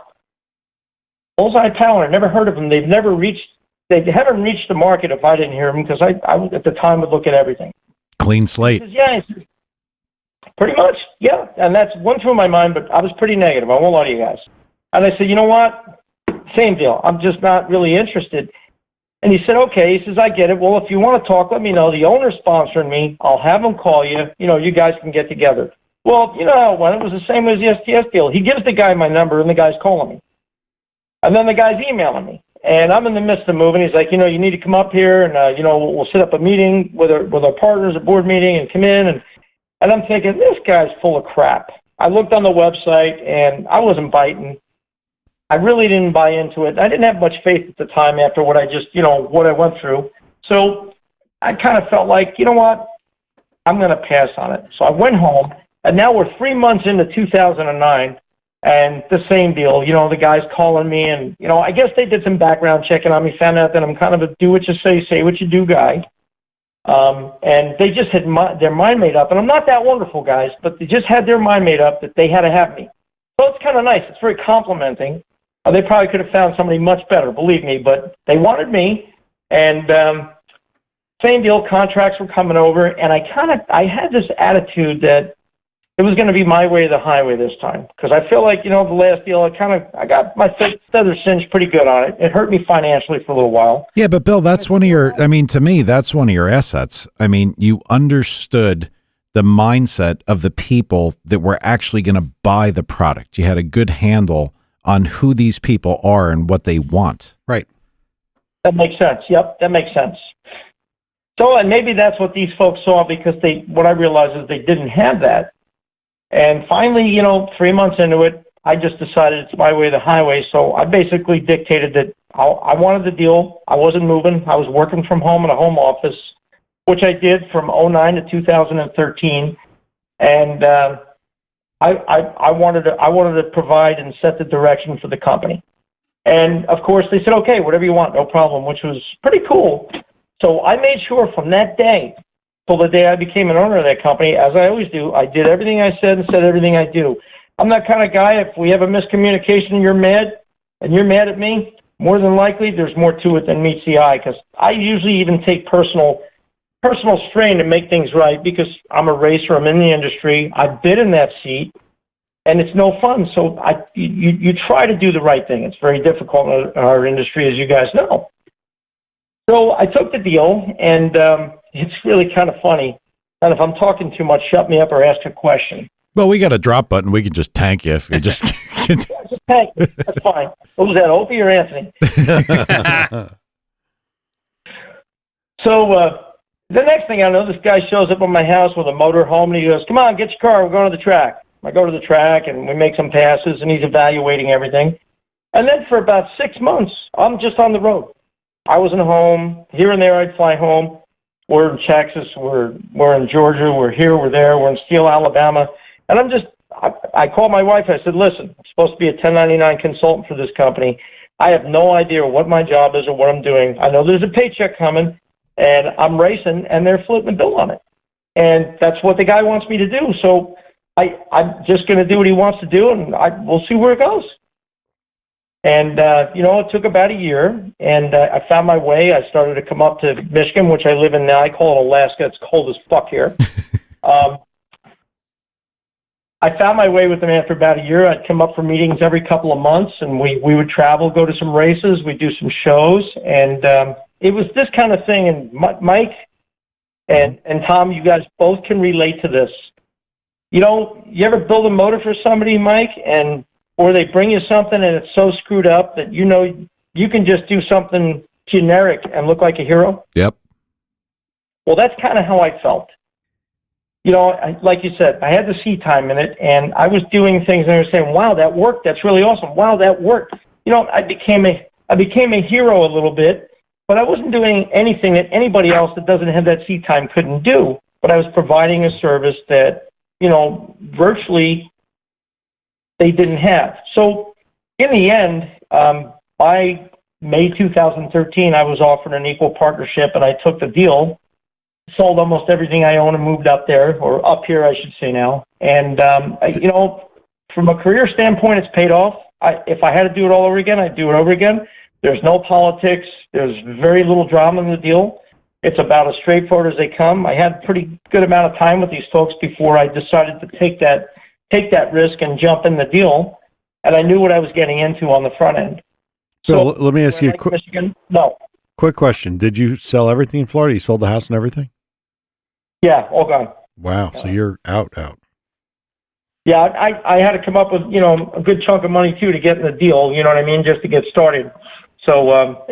Bullseye Power, I never heard of them. They haven't reached the market if I didn't hear them, because I at the time would look at everything. Clean slate. He says, yeah, he says, pretty much, yeah. And that's went through my mind, but I was pretty negative. I won't lie to you guys. And I said, you know what? Same deal. I'm just not really interested. And he said, okay. He says, I get it. Well, if you want to talk, let me know. The owner's sponsoring me. I'll have him call you. You guys can get together. Well, it was the same as the STS deal. He gives the guy my number, and the guy's calling me. And then the guy's emailing me. And I'm in the midst of moving. He's like, you need to come up here, and, we'll set up a meeting with our partners, a board meeting, and come in. And I'm thinking, this guy's full of crap. I looked on the website, and I wasn't biting. I really didn't buy into it. I didn't have much faith at the time after what I just, what I went through. So I kind of felt like, you know what? I'm going to pass on it. So I went home, and now we're 3 months into 2009, and the same deal. The guy's calling me, and, I guess they did some background checking on me, found out that I'm kind of a do what you say what you do guy. And they just had their mind made up, and I'm not that wonderful, guys, but they just had their mind made up that they had to have me. So it's kind of nice. It's very complimenting. They probably could have found somebody much better, believe me, but they wanted me, and same deal, contracts were coming over, and I had this attitude that it was going to be my way or the highway this time, because I feel like, the last deal, I got my feathers singed pretty good on it. It hurt me financially for a little while. Yeah, but Bill, that's to me, that's one of your assets. I mean, you understood the mindset of the people that were actually going to buy the product. You had a good handle on who these people are and what they want. Right. That makes sense. Yep, that makes sense. So, and maybe that's what these folks saw, because what I realized is they didn't have that. And finally, 3 months into it, I just decided it's my way or the highway. So I basically dictated that I wanted the deal. I wasn't moving. I was working from home in a home office, which I did from 2009 to 2013. And I wanted to provide and set the direction for the company. And of course they said, okay, whatever you want, no problem, which was pretty cool. So I made sure from that day till the day I became an owner of that company, as I always do, I did everything I said and said everything I do. I'm that kind of guy. If we have a miscommunication and you're mad at me, more than likely there's more to it than meets the eye, because I usually even take personal strain to make things right, because I'm a racer, I'm in the industry, I've been in that seat, and it's no fun. So you try to do the right thing. It's very difficult in our industry, as you guys know. So I took the deal, and it's really kind of funny. And if I'm talking too much, shut me up or ask a question. Well, we got a drop button. We can just tank you if you just. Yeah, just tank me. That's fine. What was that, Opie or Anthony? So the next thing I know, this guy shows up at my house with a motor home, and he goes, "Come on, get your car. We're going to the track." I go to the track, and we make some passes, and he's evaluating everything. And then for about 6 months, I'm just on the road. I wasn't home. Here and there, I'd fly home. We're in Texas. We're in Georgia. We're here. We're there. We're in Steele, Alabama. And I called my wife. I said, "Listen, I'm supposed to be a 1099 consultant for this company. I have no idea what my job is or what I'm doing. I know there's a paycheck coming, and I'm racing, and they're footing the bill on it. And that's what the guy wants me to do. So I'm just going to do what he wants to do, and we'll see where it goes." And, it took about a year, and I found my way. I started to come up to Michigan, which I live in now. I call it Alaska. It's cold as fuck here. I found my way with the man for about a year. I'd come up for meetings every couple of months, and we would travel, go to some races. We'd do some shows, and it was this kind of thing. And Mike and Tom, you guys both can relate to this. You ever build a motor for somebody, Mike, or they bring you something and it's so screwed up that you can just do something generic and look like a hero? Yep. Well, that's kind of how I felt. Like you said, I had the seat time in it, and I was doing things, and they were saying, "Wow, that worked. That's really awesome. Wow, that worked." I became a hero a little bit, but I wasn't doing anything that anybody else that doesn't have that seat time couldn't do. But I was providing a service that, virtually they didn't have. So in the end, by May 2013, I was offered an equal partnership, and I took the deal, sold almost everything I own and moved up there, or up here, I should say now. And, from a career standpoint, it's paid off. If I had to do it all over again, I'd do it over again. There's no politics. There's very little drama in the deal. It's about as straightforward as they come. I had a pretty good amount of time with these folks before I decided to take that risk and jump in the deal, and I knew what I was getting into on the front end. So let me ask you a quick question. Did you sell everything in Florida? You sold the house and everything? Yeah, all gone. Wow. So you're out. Yeah, I had to come up with, a good chunk of money too to get in the deal, you know what I mean, just to get started. So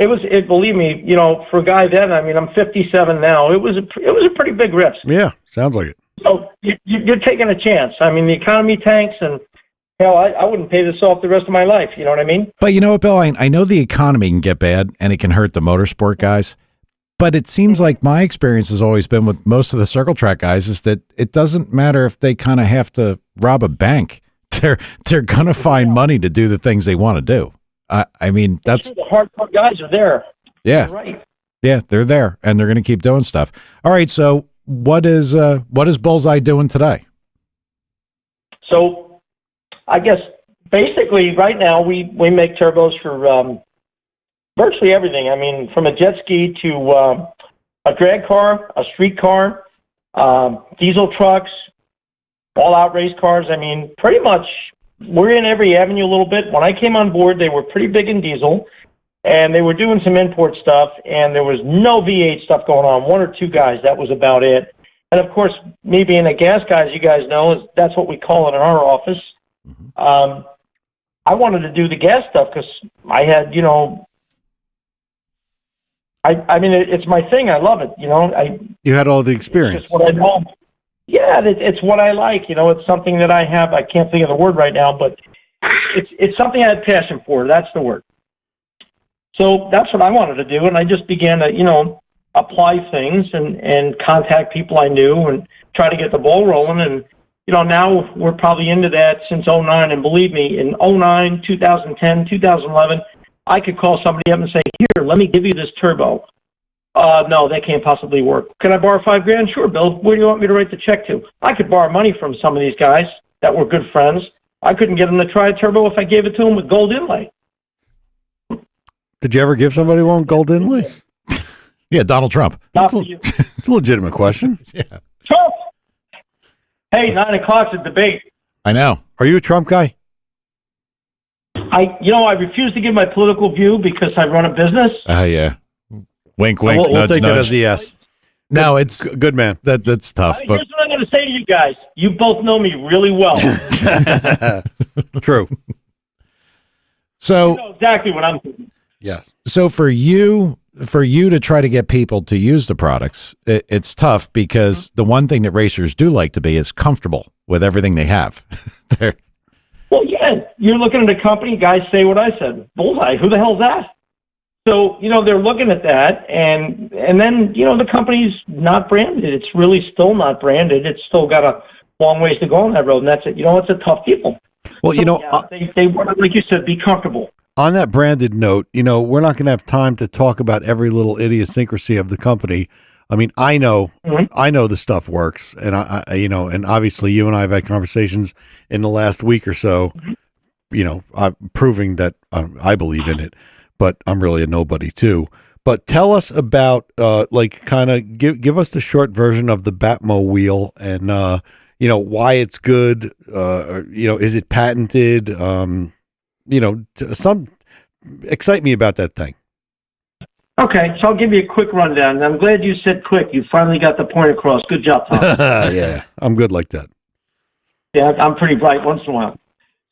believe me, for a guy then, I'm 57 now. It was a pretty big risk. Yeah, sounds like it. So you're taking a chance. The economy tanks, and hell, I wouldn't pay this off the rest of my life. You know what I mean? But you know what, Bill? I know the economy can get bad and it can hurt the motorsport guys. But it seems like my experience has always been with most of the circle track guys is that it doesn't matter if they kind of have to rob a bank. They're gonna find money to do the things they want to do. That's the hardcore guys are there. Yeah, you're right. Yeah, they're there and they're gonna keep doing stuff. All right, so what is Bullseye doing today? So, I guess basically right now we make turbos for virtually everything. From a jet ski to a drag car, a street car, diesel trucks, all-out race cars. Pretty much we're in every avenue a little bit. When I came on board, they were pretty big in diesel, and they were doing some import stuff, and there was no V8 stuff going on. One or two guys, that was about it. And, of course, me being a gas guy, as you guys know, that's what we call it in our office. Mm-hmm. I wanted to do the gas stuff because I had, it's my thing. I love it. You had all the experience. It's what I know. Yeah, it's what I like. It's something that I have. I can't think of the word right now, but it's something I had passion for. That's the word. So that's what I wanted to do, and I just began to, apply things and contact people I knew and try to get the ball rolling. And, now we're probably into that since 2009. And believe me, in 2009, 2010, 2011, I could call somebody up and say, "Here, let me give you this turbo." No, that can't possibly work. Can I borrow $5,000? Sure, Bill. Where do you want me to write the check to? I could borrow money from some of these guys that were good friends. I couldn't get them to try a turbo if I gave it to them with gold inlay. Did you ever give somebody one gold inlay? Yeah, Donald Trump. It's a legitimate question. Yeah. Trump! Hey, 9 o'clock's a debate. I know. Are you a Trump guy? I refuse to give my political view because I run a business. Yeah. Wink, wink. We'll nudge, take nudge. that as a yes. No, it's Good man. that's tough. But Here's what I'm going to say to you guys. You both know me really well. True. so You know exactly what I'm thinking. Yes. So for you to try to get people to use the products, it's tough because the one thing that racers do like to be is comfortable with everything they have. Well, yeah, you're looking at a company, guys say what I said. Bullseye, who the hell's that? So, they're looking at that, and then, the company's not branded. It's really still not branded. It's still got a long ways to go on that road, and that's it. It's a tough people. Well, So, they want to, like you said, be comfortable. on that branded note, we're not going to have time to talk about every little idiosyncrasy of the company. I mean, I know the stuff works, and and obviously you and I have had conversations in the last week or so, I'm proving that I believe in it, but I'm really a nobody too. But tell us about, kind of give us the short version of the Batmo wheel and, why it's good. Is it patented? Excite me about that thing. Okay, so I'll give you a quick rundown. I'm glad you said quick. You finally got the point across. Good job, Tom. Yeah, I'm good like that. Yeah, I'm pretty bright once in a while.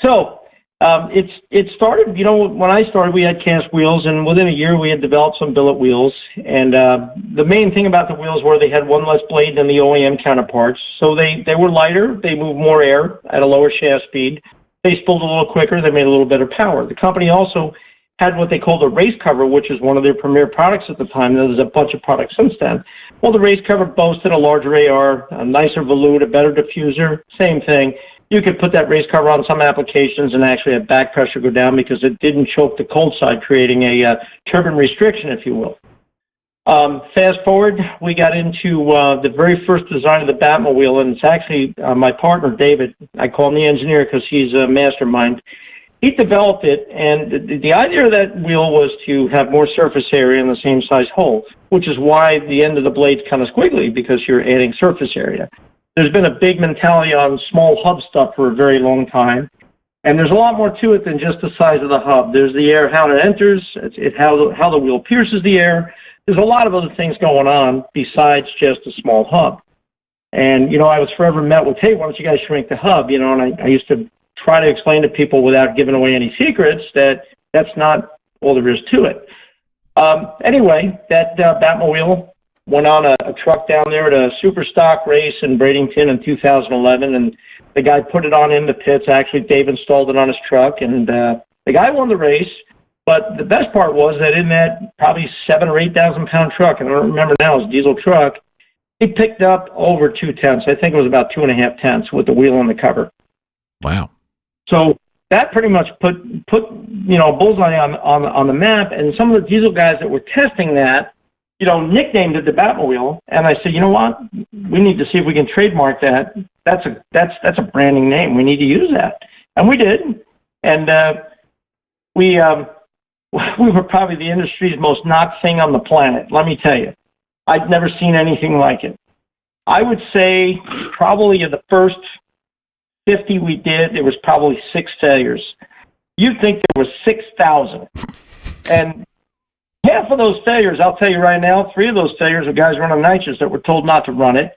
So it started, when I started, we had cast wheels, and within a year we had developed some billet wheels. And the main thing about the wheels were they had one less blade than the OEM counterparts. So they were lighter, they moved more air at a lower shaft speed. They spooled a little quicker, they made a little better power. The company also had what they called a race cover, which is one of their premier products at the time. There's a bunch of products since then. Well, the race cover boasted a larger AR, a nicer volute, a better diffuser, same thing. You could put that race cover on some applications and actually have back pressure go down because it didn't choke the cold side, creating a turbine restriction, if you will. Fast forward, we got into the very first design of the Batmo wheel, and it's actually my partner, David. I call him the engineer because he's a mastermind. He developed it, and the idea of that wheel was to have more surface area in the same size hole, which is why the end of the blade's kind of squiggly, because you're adding surface area. There's been a big mentality on small hub stuff for a very long time, and there's a lot more to it than just the size of the hub. There's the air, how it enters, how the wheel pierces the air. There's a lot of other things going on besides just a small hub. And, I was forever met with, hey, why don't you guys shrink the hub? And I used to try to explain to people without giving away any secrets that that's not all there is to it. Anyway, that Batmo wheel went on a truck down there at a super stock race in Bradenton in 2011, and the guy put it on in the pits. Actually, Dave installed it on his truck, and the guy won the race. But the best part was that in that probably 7,000 or 8,000 pound truck, and I don't remember now, it's a diesel truck, he picked up over 2 tenths. I think it was about 2.5 tenths with the wheel on the cover. Wow. So that pretty much put Bullseye on the map, and some of the diesel guys that were testing that, nicknamed it the Batmobile. And I said, you know what? We need to see if we can trademark that. That's a branding name. We need to use that, and we did. And we were probably the industry's most knocked thing on the planet. Let me tell you, I'd never seen anything like it. I would say probably in the first 50 we did, there was probably 6 failures. You'd think there was 6,000. And half of those failures, I'll tell you right now, 3 of those failures were guys running nitrous that were told not to run it.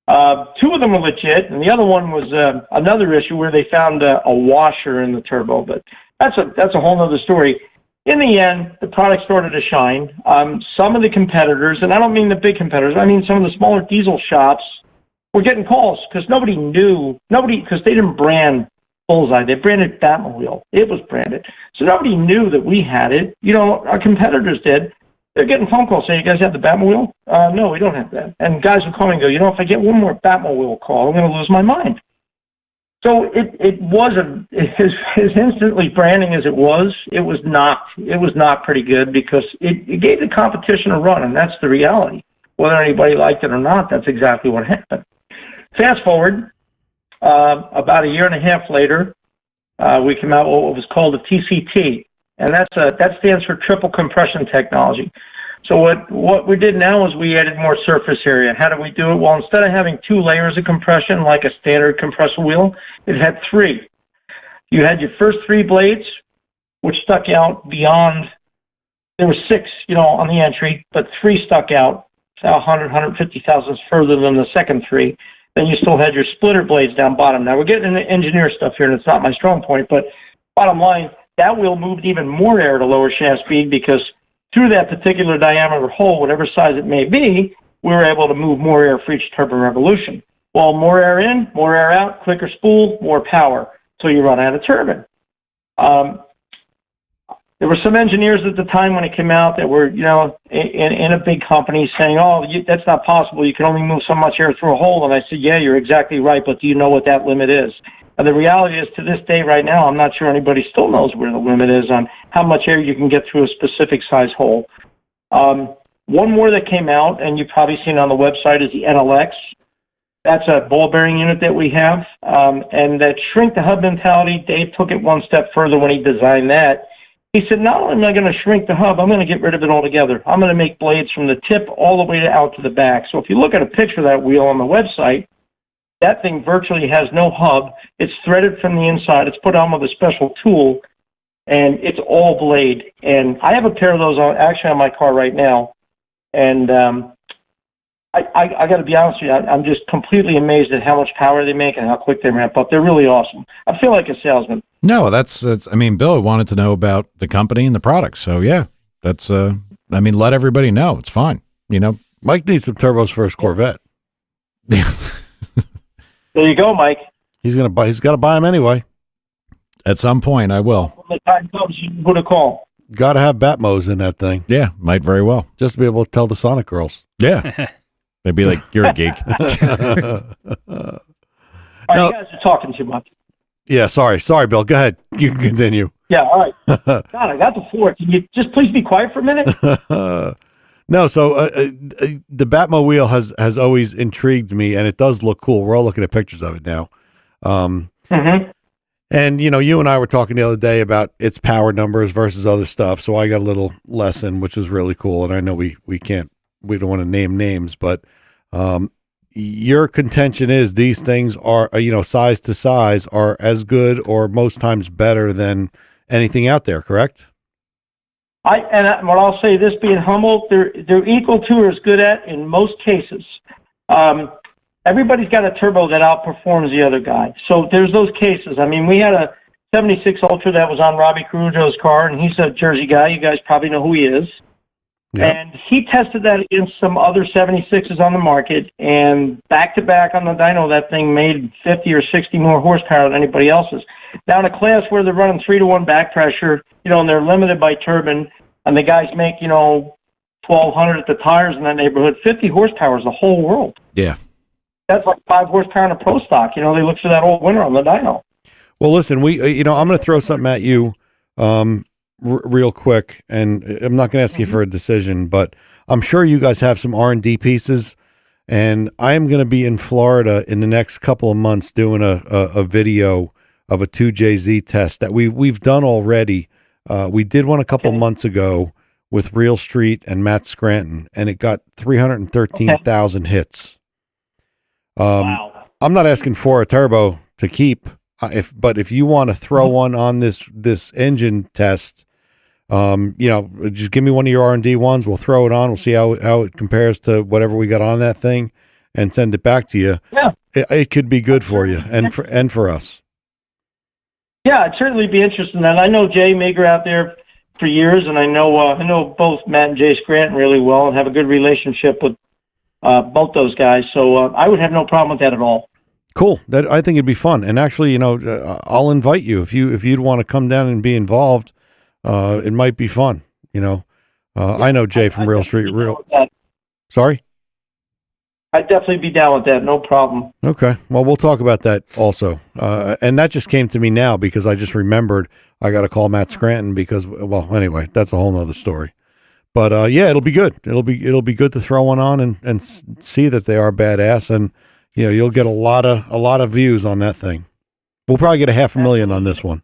2 of them were legit, and the other one was another issue where they found a washer in the turbo. But that's a whole other story. In the end, the product started to shine. Some of the competitors, and I don't mean the big competitors, I mean some of the smaller diesel shops, were getting calls because because they didn't brand Bullseye. They branded Batmobile. It was branded. So nobody knew that we had it. Our competitors did. They're getting phone calls saying, you guys have the Batmobile? No, we don't have that. And guys would call me and go, if I get one more Batmobile call, I'm going to lose my mind. So it wasn't as instantly branding as it was not pretty good because it gave the competition a run, and that's the reality. Whether anybody liked it or not, that's exactly what happened. Fast forward, about a year and a half later, we came out with what was called a TCT, and that stands for triple compression technology. So what we did now is we added more surface area. How did we do it? Well, instead of having 2 layers of compression like a standard compressor wheel, it had 3. You had your first 3 blades, which stuck out beyond. There were 6, on the entry, but 3 stuck out 100, 150 thousandths further than the second three. Then you still had your splitter blades down bottom. Now we're getting into engineer stuff here, and it's not my strong point, but bottom line, that wheel moved even more air to lower shaft speed because through that particular diameter hole, whatever size it may be, we were able to move more air for each turbo revolution. Well, more air in, more air out, quicker spool, more power. So you run out of turbine. There were some engineers at the time when it came out that were, in a big company saying, that's not possible. You can only move so much air through a hole. And I said, yeah, you're exactly right, but do you know what that limit is? And the reality is, to this day right now, I'm not sure anybody still knows where the limit is on how much air you can get through a specific size hole. One more that came out, and you've probably seen on the website, is the NLX. That's a ball bearing unit that we have. And that shrink the hub mentality, Dave took it one step further when he designed that. He said, not only am I going to shrink the hub, I'm going to get rid of it altogether. I'm going to make blades from the tip all the way out to the back. So if you look at a picture of that wheel on the website, that thing virtually has no hub. It's threaded from the inside. It's put on with a special tool, and it's all blade. And I have a pair of those actually on my car right now. And I got to be honest with you, I'm just completely amazed at how much power they make and how quick they ramp up. They're really awesome. I feel like a salesman. No, that's Bill wanted to know about the company and the products. So yeah, that's, let everybody know. It's fine. Mike needs some turbos for his Corvette. Yeah. There you go, Mike. He's got to buy them anyway. At some point I will. When the time comes, you can put a call. Got to have Batmos in that thing. Yeah, might very well. Just to be able to tell the Sonic girls. Yeah. They'd be like, you're a geek. All right, you guys are talking too much. Yeah, sorry, Bill. Go ahead. You can continue. Yeah, all right. God, I got the floor. Can you just please be quiet for a minute? No, so the Batmo wheel has always intrigued me, and it does look cool. We're all looking at pictures of it now. And, you and I were talking the other day about its power numbers versus other stuff, so I got a little lesson, which is really cool, and I know we don't want to name names, but your contention is these things are, size to size, are as good or most times better than anything out there, correct? What I'll say, this being humble, they're equal to or as good at in most cases. Everybody's got a turbo that outperforms the other guy. So there's those cases. We had a 76 Ultra that was on Robbie Caruso's car, and he's a Jersey guy. You guys probably know who he is. Yep. And he tested that against some other 76s on the market, and back-to-back on the dyno, that thing made 50 or 60 more horsepower than anybody else's. Now, in a class where they're running 3-to-1 back pressure, and they're limited by turbine, and the guys make, 1,200 at the tires in that neighborhood, 50 horsepower is the whole world. Yeah. That's like 5 horsepower in a pro stock. They look for that old winner on the dyno. Well, listen, I'm going to throw something at you. Real quick, and I'm not going to ask you for a decision, but I'm sure you guys have some R&D pieces, and I am going to be in Florida in the next couple of months doing a video of a 2JZ test that we've done already. We did one a couple months ago with Real Street and Matt Scranton, and it got 313,000 hits. Wow. I'm not asking for a turbo to keep, but if you want to throw one on this engine test, just give me one of your R&D ones. We'll throw it on. We'll see how it compares to whatever we got on that thing, and send it back to you. Yeah, it could be good for you and for us. Yeah, I'd certainly be interested in that. I know Jay Mager out there for years, and I know both Matt and Jay Scranton really well, and have a good relationship with both those guys. So I would have no problem with that at all. Cool. That, I think it'd be fun. And actually, I'll invite you if you'd want to come down and be involved. It might be fun. I know Jay from Real Street. Sorry? I'd definitely be down with that. No problem. Okay. Well, we'll talk about that also. And that just came to me now because I just remembered I got to call Matt Scranton because, well, anyway, that's a whole nother story. But yeah, it'll be good. It'll be good to throw one on and see that they are badass, and you'll get a lot of views on that thing. We'll probably get 500,000 on this one.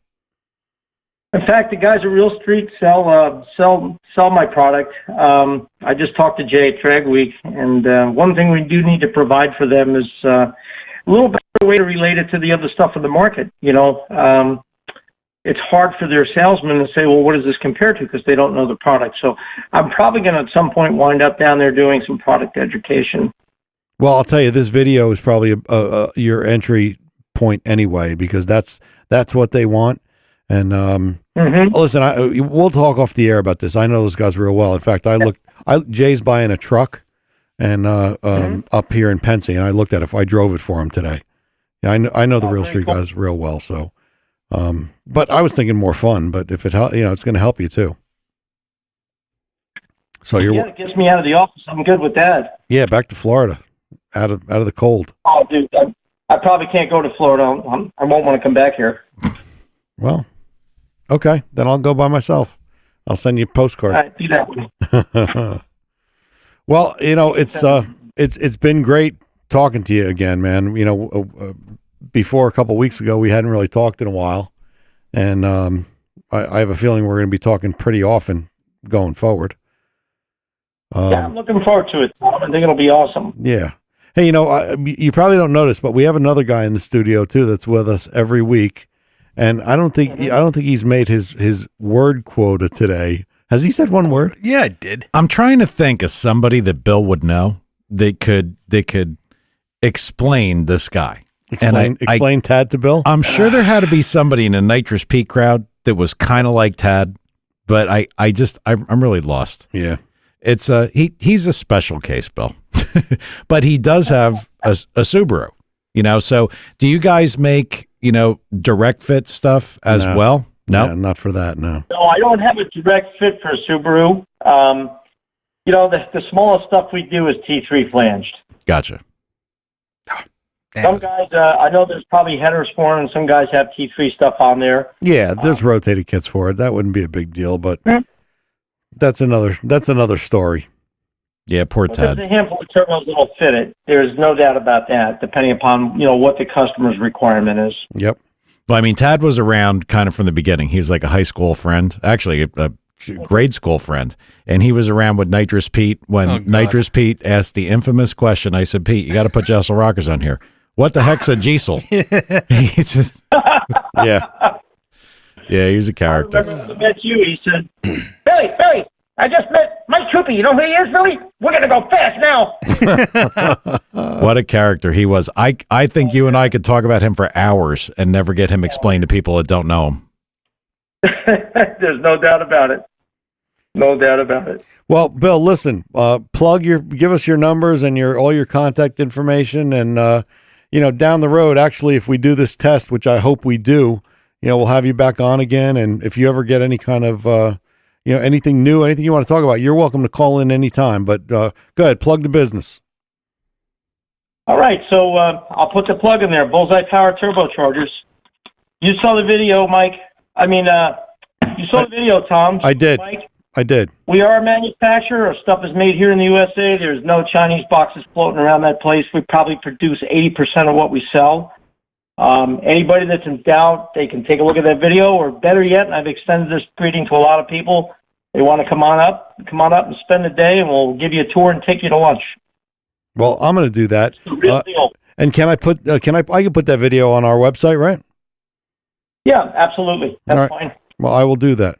In fact, the guys at Real Street sell my product. I just talked to Jay at Trag Week, and one thing we do need to provide for them is a little better way to relate it to the other stuff in the market. it's hard for their salesmen to say, well, what does this compare to? Because they don't know the product. So I'm probably going to at some point wind up down there doing some product education. Well, I'll tell you, this video is probably your entry point anyway, because that's what they want. And listen, we'll talk off the air about this. I know those guys real well. In fact, Jay's buying a truck and up here in Pensy, and I looked at it. I drove it for him today. Yeah, I know the Real Street guys real well. So, but I was thinking more fun. But if it it's going to help you too. So it gets me out of the office. I'm good with that. Yeah, back to Florida, out of the cold. Oh, dude, I probably can't go to Florida. I won't want to come back here. Well, okay, then I'll go by myself. I'll send you a postcard. All right, do that. Well, it's been great talking to you again, man. Before a couple of weeks ago, we hadn't really talked in a while, and I have a feeling we're going to be talking pretty often going forward. Yeah, I'm looking forward to it. I think it'll be awesome. Yeah. Hey, you probably don't notice, but we have another guy in the studio too that's with us every week, and I don't think he's made his word quota today. Has he said one word? Yeah, I did. I'm trying to think of somebody that Bill would know that could explain this guy. Explain Tad to Bill. I'm sure there had to be somebody in the Nitrous Pete crowd that was kind of like Tad, but I'm really lost. Yeah. It's he's a special case, Bill, but he does have a Subaru, so do you guys make, direct fit stuff as well? No, yeah, not for that. No, I don't have a direct fit for a Subaru. The smallest stuff we do is T3 flanged. Gotcha. Some guys, I know there's probably headers for them, and some guys have T3 stuff on there. Yeah, there's rotated kits for it. That wouldn't be a big deal, but that's another story. Yeah, poor Ted. There's a handful of turbos that'll fit it. There's no doubt about that, depending upon what the customer's requirement is. Yep. Well, I mean, Tad was around kind of from the beginning. He was like a high school friend, actually a grade school friend, and he was around with Nitrous Pete when Nitrous Pete asked the infamous question. I said, Pete, you got to put Jessel Rockers on here. What the heck's a Giesel? He just, yeah, he was a character. I remember when I met you, he said, Billy, I just met Mike Troopy. You know who he is, Billy? We're going to go fast now. What a character he was. I think you and I could talk about him for hours and never get him explained to people that don't know him. There's no doubt about it. No doubt about it. Well, Bill, listen, give us your numbers and all your contact information, and down the road, actually, if we do this test, which I hope we do, we'll have you back on again. And if you ever get any kind of anything new, anything you want to talk about, you're welcome to call in anytime. But go ahead, plug the business. All right, so I'll put the plug in there. Bullseye Power Turbochargers. You saw the video, Mike. You saw the video, Tom. I did. Mike. I did. We are a manufacturer. Our stuff is made here in the USA. There's no Chinese boxes floating around that place. We probably produce 80% of what we sell. Anybody that's in doubt, they can take a look at that video, or better yet, and I've extended this greeting to a lot of people. They want to come on up and spend the day, and we'll give you a tour and take you to lunch. Well, I'm going to do that. It's a real deal. And can I put I can put that video on our website, right? Yeah, absolutely. That's fine. Well, I will do that.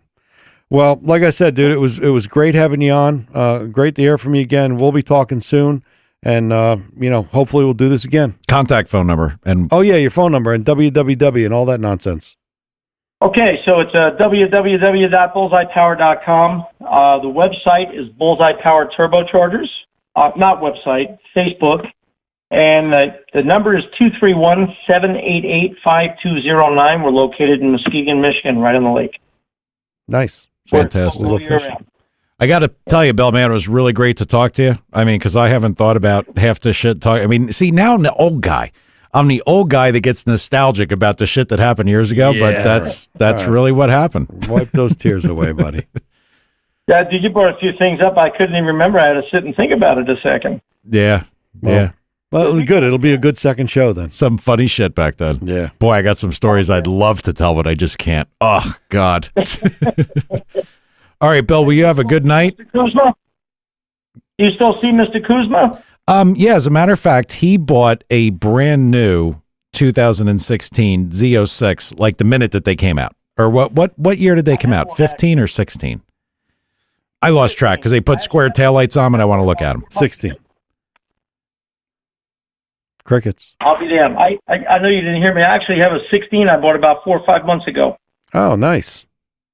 Well, like I said, dude, it was great having you on. Great to hear from you again. We'll be talking soon, and hopefully we'll do this again. Contact phone number and your phone number and www and all that nonsense. Okay, so it's www.bullseyepower.com. The website is Bullseye Power Turbochargers. Not website, Facebook. And the number is 231-788-5209. We're located in Muskegon, Michigan, right on the lake. Nice. Fantastic. I got to tell you, Bill, man, it was really great to talk to you. I mean, because I haven't thought about half the shit. I mean, see, now I'm the old guy. I'm the old guy that gets nostalgic about the shit that happened years ago, but that's really what happened. Wipe those tears away, buddy. Yeah, dude, you brought a few things up I couldn't even remember. I had to sit and think about it a second. Yeah, yeah. Well, good. It'll be a good second show then. Some funny shit back then. Yeah. Boy, I got some stories I'd love to tell, but I just can't. Oh, God. All right, Bill, will you have a good night? Mr. Kuzma? You still see Mr. Kuzma? Yeah, as a matter of fact, he bought a brand new 2016 Z06 like the minute that they came out. Or what year did they come out? 15 or 16? I lost track because they put square taillights on, and I want to look at them. 16. Crickets. I'll be damned. I know you didn't hear me. I actually have a 16 I bought about 4 or 5 months ago. Oh, nice.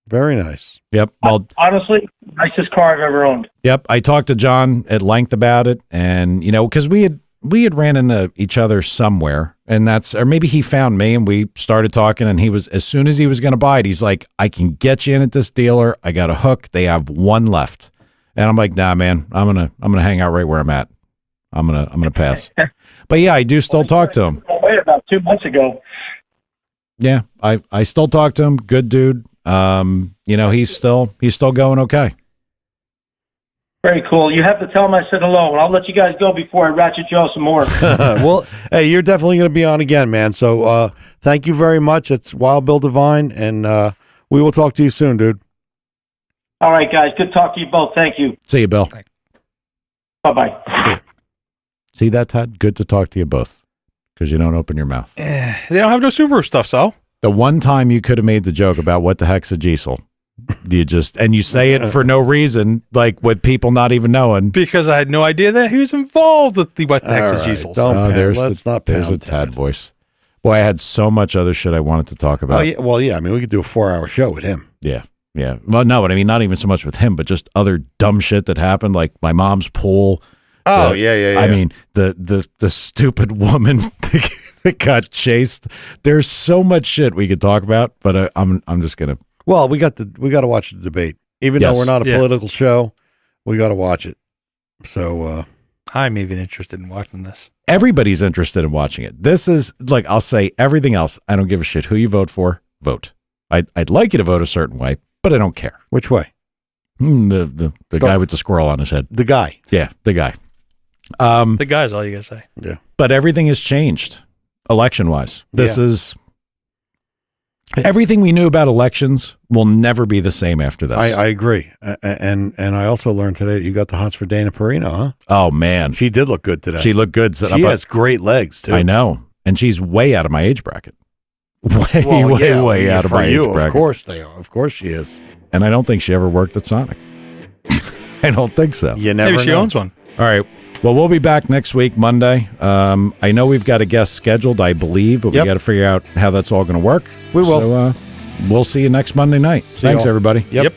Very nice. Yep. Well, honestly, nicest car I've ever owned. Yep. I talked to John at length about it, and because we had ran into each other somewhere, and or maybe he found me, and we started talking, and he was, as soon as he was going to buy it, he's like, I can get you in at this dealer. I got a hook. They have one left. And I'm like, nah, man, I'm going to hang out right where I'm at. I'm going to pass. But yeah, I do still talk to him. Wait, about 2 months ago. Yeah. I still talk to him. Good dude. He's still going okay. Very cool. You have to tell him I said hello, and I'll let you guys go before I ratchet you all some more. Well, hey, you're definitely going to be on again, man. So thank you very much. It's Wild Bill Devine, and we will talk to you soon, dude. All right, guys. Good talk to you both. Thank you. See you, Bill. Bye-bye. See that, Todd? Good to talk to you both because you don't open your mouth. They don't have no Subaru stuff, so. The one time you could have made the joke about what the heck's a diesel. You say it for no reason, like with people not even knowing. Because I had no idea that he was involved with the what the heck's a diesel. Let's not there's a Tad voice. Boy, I had so much other shit I wanted to talk about. Oh, yeah. Well, yeah. I mean, we could do a 4-hour show with him. Yeah. Yeah. Well, no, but I mean, not even so much with him, but just other dumb shit that happened, like my mom's pool. Oh, yeah. I mean, the stupid woman that got chased. There's so much shit we could talk about, but I'm just gonna. Well, we got to watch the debate, even though we're not a political show. We got to watch it. So I'm even interested in watching this. Everybody's interested in watching it. This is like, I'll say everything else. I don't give a shit who you vote for. Vote. I'd like you to vote a certain way, but I don't care which way. The guy with the squirrel on his head. The guy. Yeah, the guy. The guy's all you gotta say. Yeah. But everything has changed election-wise. This is everything we knew about elections will never be the same after this. I agree. And I also learned today that you got the hots for Dana Perino, huh? Oh, man. She did look good today. She looked good. She has great legs, too. I know. And she's way out of my age bracket. Way out of my age bracket. Of course they are. Of course she is. And I don't think she ever worked at Sonic. I don't think so. You never Maybe she know. owns one. All right. Well, we'll be back next week, Monday. I know we've got a guest scheduled, I believe, but we got to figure out how that's all going to work. We will. So we'll see you next Monday night. Thanks, everybody. Yep.